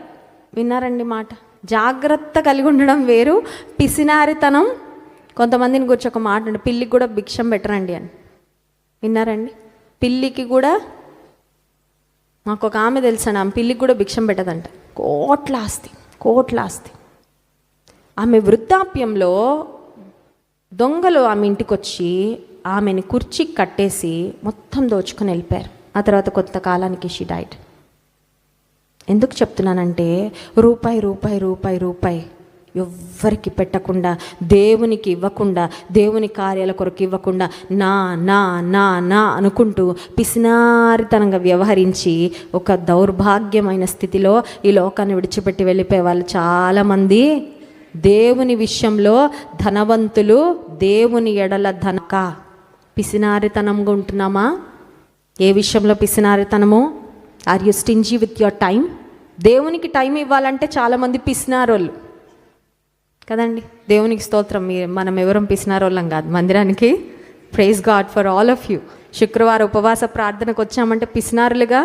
B: విన్నారండి మాట? జాగ్రత్త కలిగి ఉండడం వేరు, పిసినారితనం. కొంతమందిని గురించి ఒక మాట అంటే పిల్లికి కూడా భిక్షం పెట్టరండి అని. విన్నారండి? పిల్లికి కూడా, మాకు ఒక ఆమె తెలుసండి, ఆమె పిల్లికి కూడా భిక్షం పెట్టదంట. కోట్ల ఆస్తి. ఆమె వృద్ధాప్యంలో దొంగలు ఆమె ఇంటికి వచ్చి ఆమెని కుర్చీకి కట్టేసి మొత్తం దోచుకొని వెళ్ళిపోయారు. ఆ తర్వాత కొంతకాలానికి షీ డైడ్. ఎందుకు చెప్తున్నానంటే రూపాయి ఎవ్వరికి పెట్టకుండా, దేవునికి ఇవ్వకుండా, దేవుని కార్యాల కొరకు ఇవ్వకుండా నా నా నా నా అనుకుంటూ పిసినారితనంగా వ్యవహరించి ఒక దౌర్భాగ్యమైన స్థితిలో ఈ లోకాన్ని విడిచిపెట్టి వెళ్ళిపోయే వాళ్ళు చాలామంది. దేవుని విషయంలో ధనవంతులు, దేవుని ఎడల పిసినారితనంగా ఉంటున్నామా? ఏ విషయంలో పిసినారితనము? Are you stingy with your time? దేవునికి టైం ఇవ్వాలంటే చాలామంది పిసినారోళ్ళు కదండి. దేవునికి స్తోత్రం. మనం ఎవరం పిసినారోళ్ళం కాదు. మందిరానికి praise God for all of you. శుక్రవారం ఉపవాస ప్రార్థనకు వచ్చామంటే పిసినారులుగా,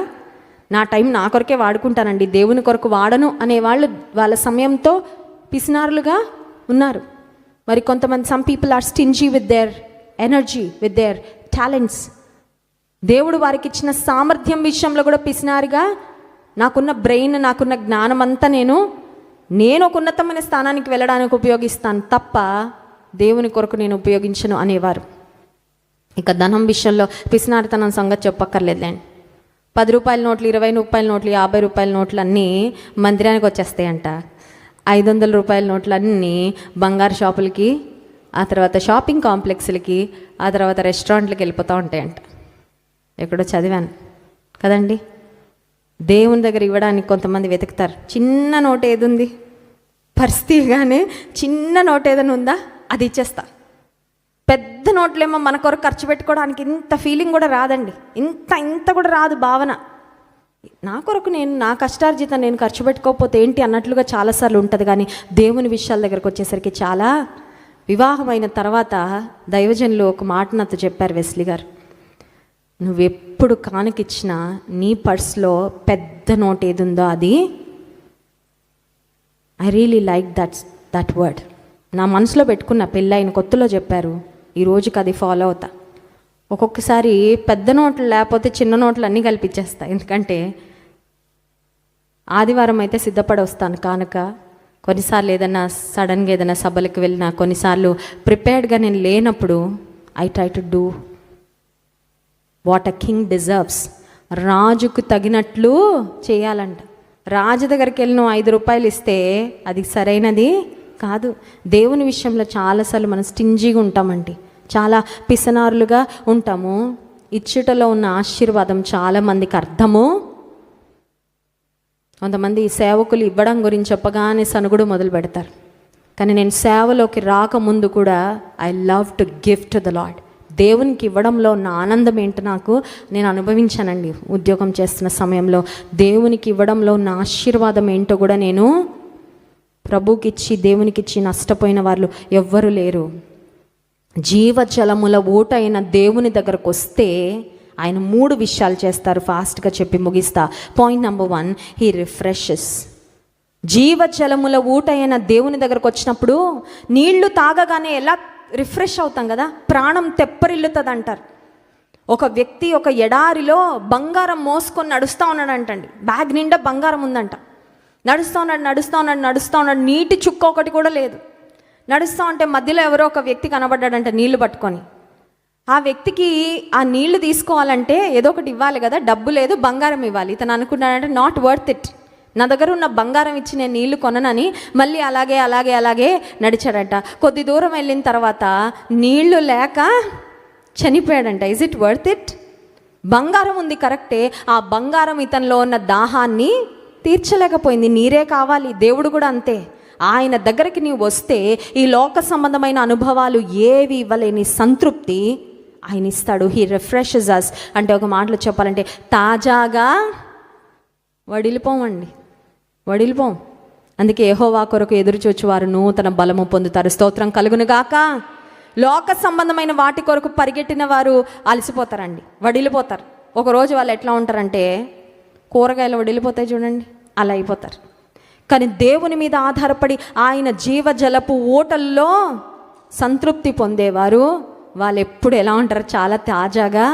B: నా టైం నా కొరకే వాడుకుంటానండి, దేవుని కొరకు వాడను అనేవాళ్ళు వాళ్ళ సమయంతో పిసినారులుగా ఉన్నారు. మరి కొంతమంది, some people are stingy with their energy, with their talents. దేవుడు వారికి ఇచ్చిన సామర్థ్యం విషయంలో కూడా పిసినారిగా, నాకున్న బ్రెయిన్, నాకున్న జ్ఞానం అంతా నేను ఒక ఉన్నతమైన స్థానానికి వెళ్ళడానికి ఉపయోగిస్తాను తప్ప దేవుని కొరకు నేను ఉపయోగించను అనేవారు. ఇక ధనం విషయంలో పిసినారితనం సంగతి చెప్పక్కర్లేదులేండి. 10 రూపాయల నోట్లు, 20 రూపాయల నోట్లు, 50 రూపాయల నోట్లు అన్నీ మందిరానికి వచ్చేస్తాయంట. 500 రూపాయల నోట్లు అన్నీ బంగారు షాపులకి, ఆ తర్వాత షాపింగ్ కాంప్లెక్స్లకి, ఆ తర్వాత రెస్టారెంట్లకి వెళ్ళిపోతూ ఉంటాయంట. ఎక్కడో చదివాను కదండి. దేవుని దగ్గర ఇవ్వడానికి కొంతమంది వెతుకుతారు. చిన్న నోట్ ఏది ఉంది, పరిస్థితిగానే చిన్న నోట్ ఏదైనా ఉందా, అది ఇచ్చేస్తా. పెద్ద నోట్లేమో మన కొరకు ఖర్చు పెట్టుకోవడానికి ఇంత ఫీలింగ్ కూడా రాదండి, ఇంత కూడా రాదు భావన. నా కొరకు నా కష్టార్జితం నేను ఖర్చు పెట్టుకోకపోతే ఏంటి అన్నట్లుగా చాలాసార్లు ఉంటుంది. కానీ దేవుని విషయాల దగ్గరకు వచ్చేసరికి చాలా. వివాహమైన తర్వాత దైవజనులు ఒక మాట నాతో చెప్పారు, వెస్లీ గారు, నువ్వెప్పుడు కానుకిచ్చినా నీ పర్స్లో పెద్ద నోట్ ఏది ఉందో అది, I really like that word. నా మనసులో పెట్టుకున్న, పెళ్ళైన కొత్తలో చెప్పారు, ఈ రోజుకి అది ఫాలో అవుతా. ఒక్కొక్కసారి పెద్ద నోట్లు లేకపోతే చిన్న నోట్లు అన్నీ కల్పించేస్తా. ఎందుకంటే ఆదివారం అయితే సిద్ధపడి వస్తాను కానుక. కొన్నిసార్లు ఏదైనా సడన్గా ఏదైనా సభలకు వెళ్ళినా, కొన్నిసార్లు ప్రిపేర్డ్గా నేను లేనప్పుడు I try to do what a king deserves. రాజుకు తగినట్లు చేయాలంట. రాజు దగ్గరికి వెళ్ళిన 5 రూపాయలు ఇస్తే అది సరైనది కాదు. దేవుని విషయంలో చాలాసార్లు మనం స్టింజీగా ఉంటామండి, చాలా పిసనారులుగా ఉంటాము. ఇచ్చుటలో ఉన్న ఆశీర్వాదం చాలామందికి అర్థము. కొంతమంది సేవకులు ఇవ్వడం గురించి చెప్పగానే సనుగుడు మొదలు పెడతారు. కానీ నేను సేవలోకి రాకముందు కూడా I love to give to the lord. దేవునికి ఇవ్వడంలో ఉన్న ఆనందం ఏంటో నేను అనుభవించానండి. ఉద్యోగం చేస్తున్న సమయంలో దేవునికి ఇవ్వడంలో ఉన్న ఆశీర్వాదం ఏంటో కూడా నేను ప్రభుకి ఇచ్చి, దేవునికి ఇచ్చి నష్టపోయిన వాళ్ళు ఎవ్వరూ లేరు. జీవజలముల ఊట అయిన దేవుని దగ్గరకు వస్తే ఆయన 3 విషయాలు చేస్తారు. ఫాస్ట్గా చెప్పి ముగిస్తా. Point number 1, he refreshes. జీవజలముల ఊట అయిన దేవుని దగ్గరకు వచ్చినప్పుడు నీళ్లు తాగగానే ఎలా రిఫ్రెష్ అవుతాం కదా, ప్రాణం తెప్పరిల్లుతుంది అంటారు. ఒక వ్యక్తి ఒక ఎడారిలో బంగారం మోసుకొని నడుస్తూ ఉన్నాడంటండి. బ్యాగ్ నిండా బంగారం ఉందంట. నడుస్తూ ఉన్నాడు. నీటి చుక్క ఒకటి కూడా లేదు. నడుస్తూ ఉంటే మధ్యలో ఎవరో ఒక వ్యక్తి కనబడ్డాడంట నీళ్లు పట్టుకొని. ఆ వ్యక్తికి ఆ నీళ్లు తీసుకోవాలంటే ఏదో ఒకటి ఇవ్వాలి కదా, డబ్బు లేదు, బంగారం ఇవ్వాలి. ఇతను అనుకున్నాడంటే నాట్ వర్త్ ఇట్, నా దగ్గర ఉన్న బంగారం ఇచ్చి నేను నీళ్లు కొననని మళ్ళీ అలాగే నడిచాడట. కొద్ది దూరం వెళ్ళిన తర్వాత నీళ్లు లేక చనిపోయాడంట. Is it worth it? బంగారం ఉంది కరెక్టే, ఆ బంగారం ఇతనిలో ఉన్న దాహాన్ని తీర్చలేకపోయింది. నీరే కావాలి. దేవుడు కూడా అంతే. ఆయన దగ్గరికి నీవు వస్తే ఈ లోక సంబంధమైన అనుభవాలు ఏవి ఇవ్వలేని సంతృప్తి ఆయన ఇస్తాడు. హీ రిఫ్రెషెస్ అస్. అంటే ఒక మాటలో చెప్పాలంటే తాజాగా వడిలిపోం. అందుకే యెహోవా కొరకు ఎదురు చూచువారు నూతన బలము పొందుతారు. స్తోత్రం కలుగును గాక. లోక సంబంధమైన వాటి కొరకు పరిగెట్టిన వారు అలసిపోతారండి, వడిలిపోతారు. ఒకరోజు వాళ్ళు ఎట్లా ఉంటారంటే కూరగాయలు వడిలిపోతాయి చూడండి, అలా అయిపోతారు. కానీ దేవుని మీద ఆధారపడి ఆయన జీవజలపు ఊటల్లో సంతృప్తి పొందేవారు వాళ్ళు ఎప్పుడు ఎలా ఉంటారు? చాలా తాజాగా.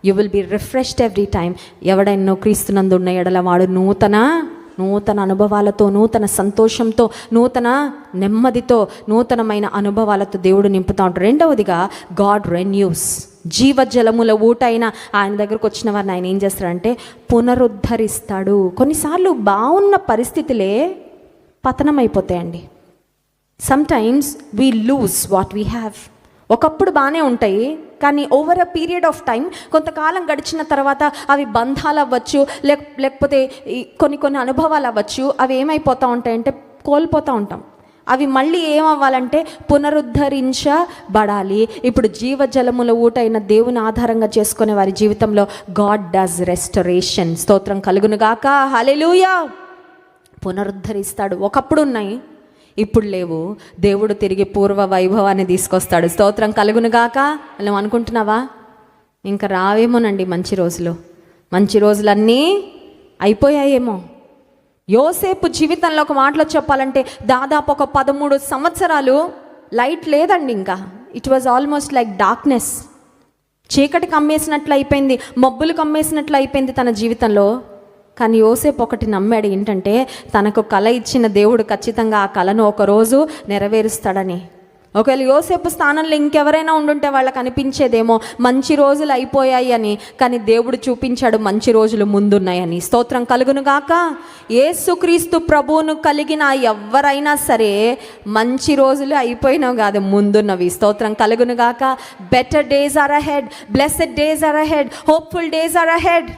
B: You will be refreshed every time. ఎవడైనా క్రీస్తునందు ఉన్న ఎడల వాడు నూతన అనుభవాలతో, నూతన సంతోషంతో, నూతన నెమ్మదితో, నూతనమైన అనుభవాలతో దేవుడు నింపుతూ ఉంటాడు. రెండవదిగా గాడ్ రెన్యూస్. జీవజలముల ఊట అయిన ఆయన దగ్గరకు వచ్చిన వారిని ఆయన ఏం చేస్తాడంటే పునరుద్ధరిస్తాడు. కొన్నిసార్లు బాగున్న పరిస్థితులే పతనమైపోతాయండి. Sometimes we lose what we have. ఒకప్పుడు బాగానే ఉంటాయి, కానీ over a period of time, కొంతకాలం గడిచిన తర్వాత అవి బంధాలు అవ్వచ్చు, లేకపోతే కొన్ని అనుభవాలు అవ్వచ్చు. అవి ఏమైపోతూ ఉంటాయంటే కోల్పోతూ ఉంటాం. అవి మళ్ళీ ఏమవ్వాలంటే పునరుద్ధరించబడాలి. ఇప్పుడు జీవజలముల ఊట అయిన దేవుని ఆధారంగా చేసుకునే వారి జీవితంలో గాడ్ డస్ రెస్టరేషన్. స్తోత్రం కలుగును గాక. హల్లెలూయా. పునరుద్ధరిస్తాడు. ఒకప్పుడు ఉన్నాయి, ఇప్పుడు లేవు. దేవుడు తిరిగి పూర్వ వైభవాన్ని తీసుకొస్తాడు. స్తోత్రం కలుగును గాక. నువ్వు అనుకుంటున్నావా ఇంకా రావేమోనండి మంచి రోజులన్నీ అయిపోయాయేమో. యోసేపు జీవితంలో ఒక మాటలో చెప్పాలంటే దాదాపు ఒక 13 సంవత్సరాలు లైట్ లేదండి. ఇంకా it was almost like darkness. చీకటి కమ్మేసినట్లు అయిపోయింది, మబ్బులు కమ్మేసినట్లు అయిపోయింది తన జీవితంలో. కానీ యోసేపు ఒకటి నమ్మాడు, ఏంటంటే తనకు కళ ఇచ్చిన దేవుడు ఖచ్చితంగా ఆ కళను ఒకరోజు నెరవేరుస్తాడని. ఒకవేళ యోసేపు స్థానంలో ఇంకెవరైనా ఉండుంటే వాళ్ళకి అనిపించేదేమో మంచి రోజులు అయిపోయాయి అని, కానీ దేవుడు చూపించాడు మంచి రోజులు ముందున్నాయని. స్తోత్రం కలుగును గాక. యేసుక్రీస్తు ప్రభువును కలిగిన ఎవరైనా సరే మంచి రోజులు అయిపోయినావు కాదు, ముందున్నవి. స్తోత్రం కలుగును గాక. Better days are ahead, blessed days are ahead, hopeful days are ahead,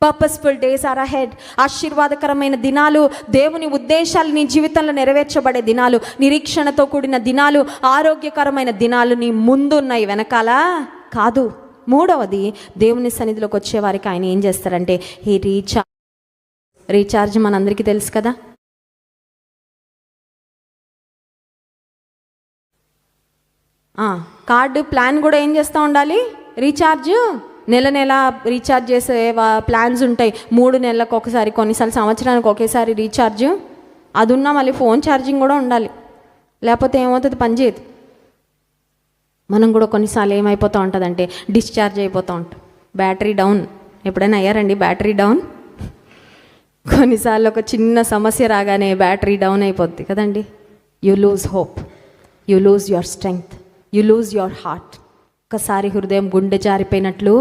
B: purposeful days are ahead. ఆశీర్వాదకరమైన దినాలు, దేవుని ఉద్దేశాలు నీ జీవితంలో నెరవేర్చబడే దినాలు, నిరీక్షణతో కూడిన దినాలు, ఆరోగ్యకరమైన దినాలు నీ ముందున్నాయి, వెనకాల కాదు. మూడవది, దేవుని సన్నిధిలోకి వచ్చేవారికి ఆయన ఏం చేస్తారంటే ఈ రీఛార్జ్ మనందరికీ తెలుసు కదా. కార్డు ప్లాన్ కూడా ఏం చేస్తూ ఉండాలి? రీఛార్జ్. నెల రీఛార్జ్ చేసే ప్లాన్స్ ఉంటాయి. 3 నెలలకు ఒకసారి, కొన్నిసార్లు సంవత్సరానికి ఒకేసారి రీఛార్జ్. అది ఉన్నా మళ్ళీ ఫోన్ ఛార్జింగ్ కూడా ఉండాలి, లేకపోతే ఏమవుతుంది, పనిచేయదు. మనం కూడా కొన్నిసార్లు ఏమైపోతూ ఉంటుందంటే డిశ్చార్జ్ అయిపోతూ ఉంటాం, బ్యాటరీ డౌన్. ఎప్పుడైనా అయ్యారండి బ్యాటరీ డౌన్? కొన్నిసార్లు ఒక చిన్న సమస్య రాగానే బ్యాటరీ డౌన్ అయిపోద్ది కదండి. You lose hope, you lose your strength, you lose your heart. ఒకసారి హృదయం గుండె జారిపోయినట్లు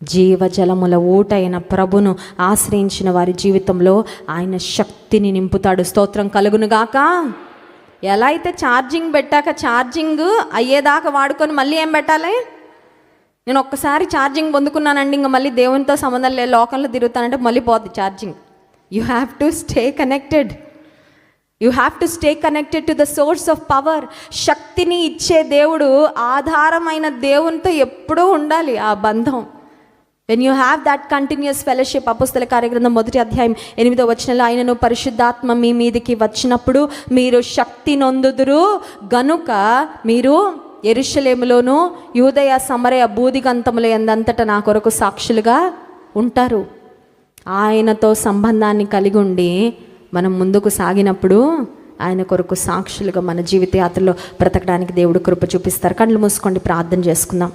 B: జీవజలముల ఊట అయిన ప్రభును ఆశ్రయించిన వారి జీవితంలో ఆయన శక్తిని నింపుతాడు. స్తోత్రం కలుగునుగాక. ఎలా అయితే ఛార్జింగ్ పెట్టాక ఛార్జింగ్ అయ్యేదాకా వాడుకొని మళ్ళీ ఏం పెట్టాలి? నేను ఒక్కసారి ఛార్జింగ్ పొందుకున్నానండి, ఇంకా మళ్ళీ దేవునితో సంబంధం లేదు, లోకంలో తిరుగుతానంటే మళ్ళీ పోద్ది charging. You have to stay connected. You have to stay connected to the source of power. శక్తిని ఇచ్చే దేవుడు, ఆధారమైన దేవునితో ఎప్పుడూ ఉండాలి ఆ బంధం. When you have that continuous fellowship. అపోస్తల కార్యగ్రంథం 1వ అధ్యాయం 8వ వచనంలో, ఆయనను పరిశుద్ధాత్మ మీ మీదికి వచ్చినప్పుడు మీరు శక్తి నొందుదురు గనుక మీరు యెరూషలేములోను యూదయ సమరయ బూదిగంతముల యందంతట నా కొరకు సాక్షులుగా ఉంటారు.
A: ఆయనతో సంబంధాన్ని కలిగి ఉండి మనం ముందుకు సాగినప్పుడు ఆయన కొరకు సాక్షులుగా మన జీవిత యాత్రలో బ్రతకడానికి దేవుడు కృప చూపిస్తారు. కళ్ళు మూసుకోండి, ప్రార్థన చేసుకుందాం.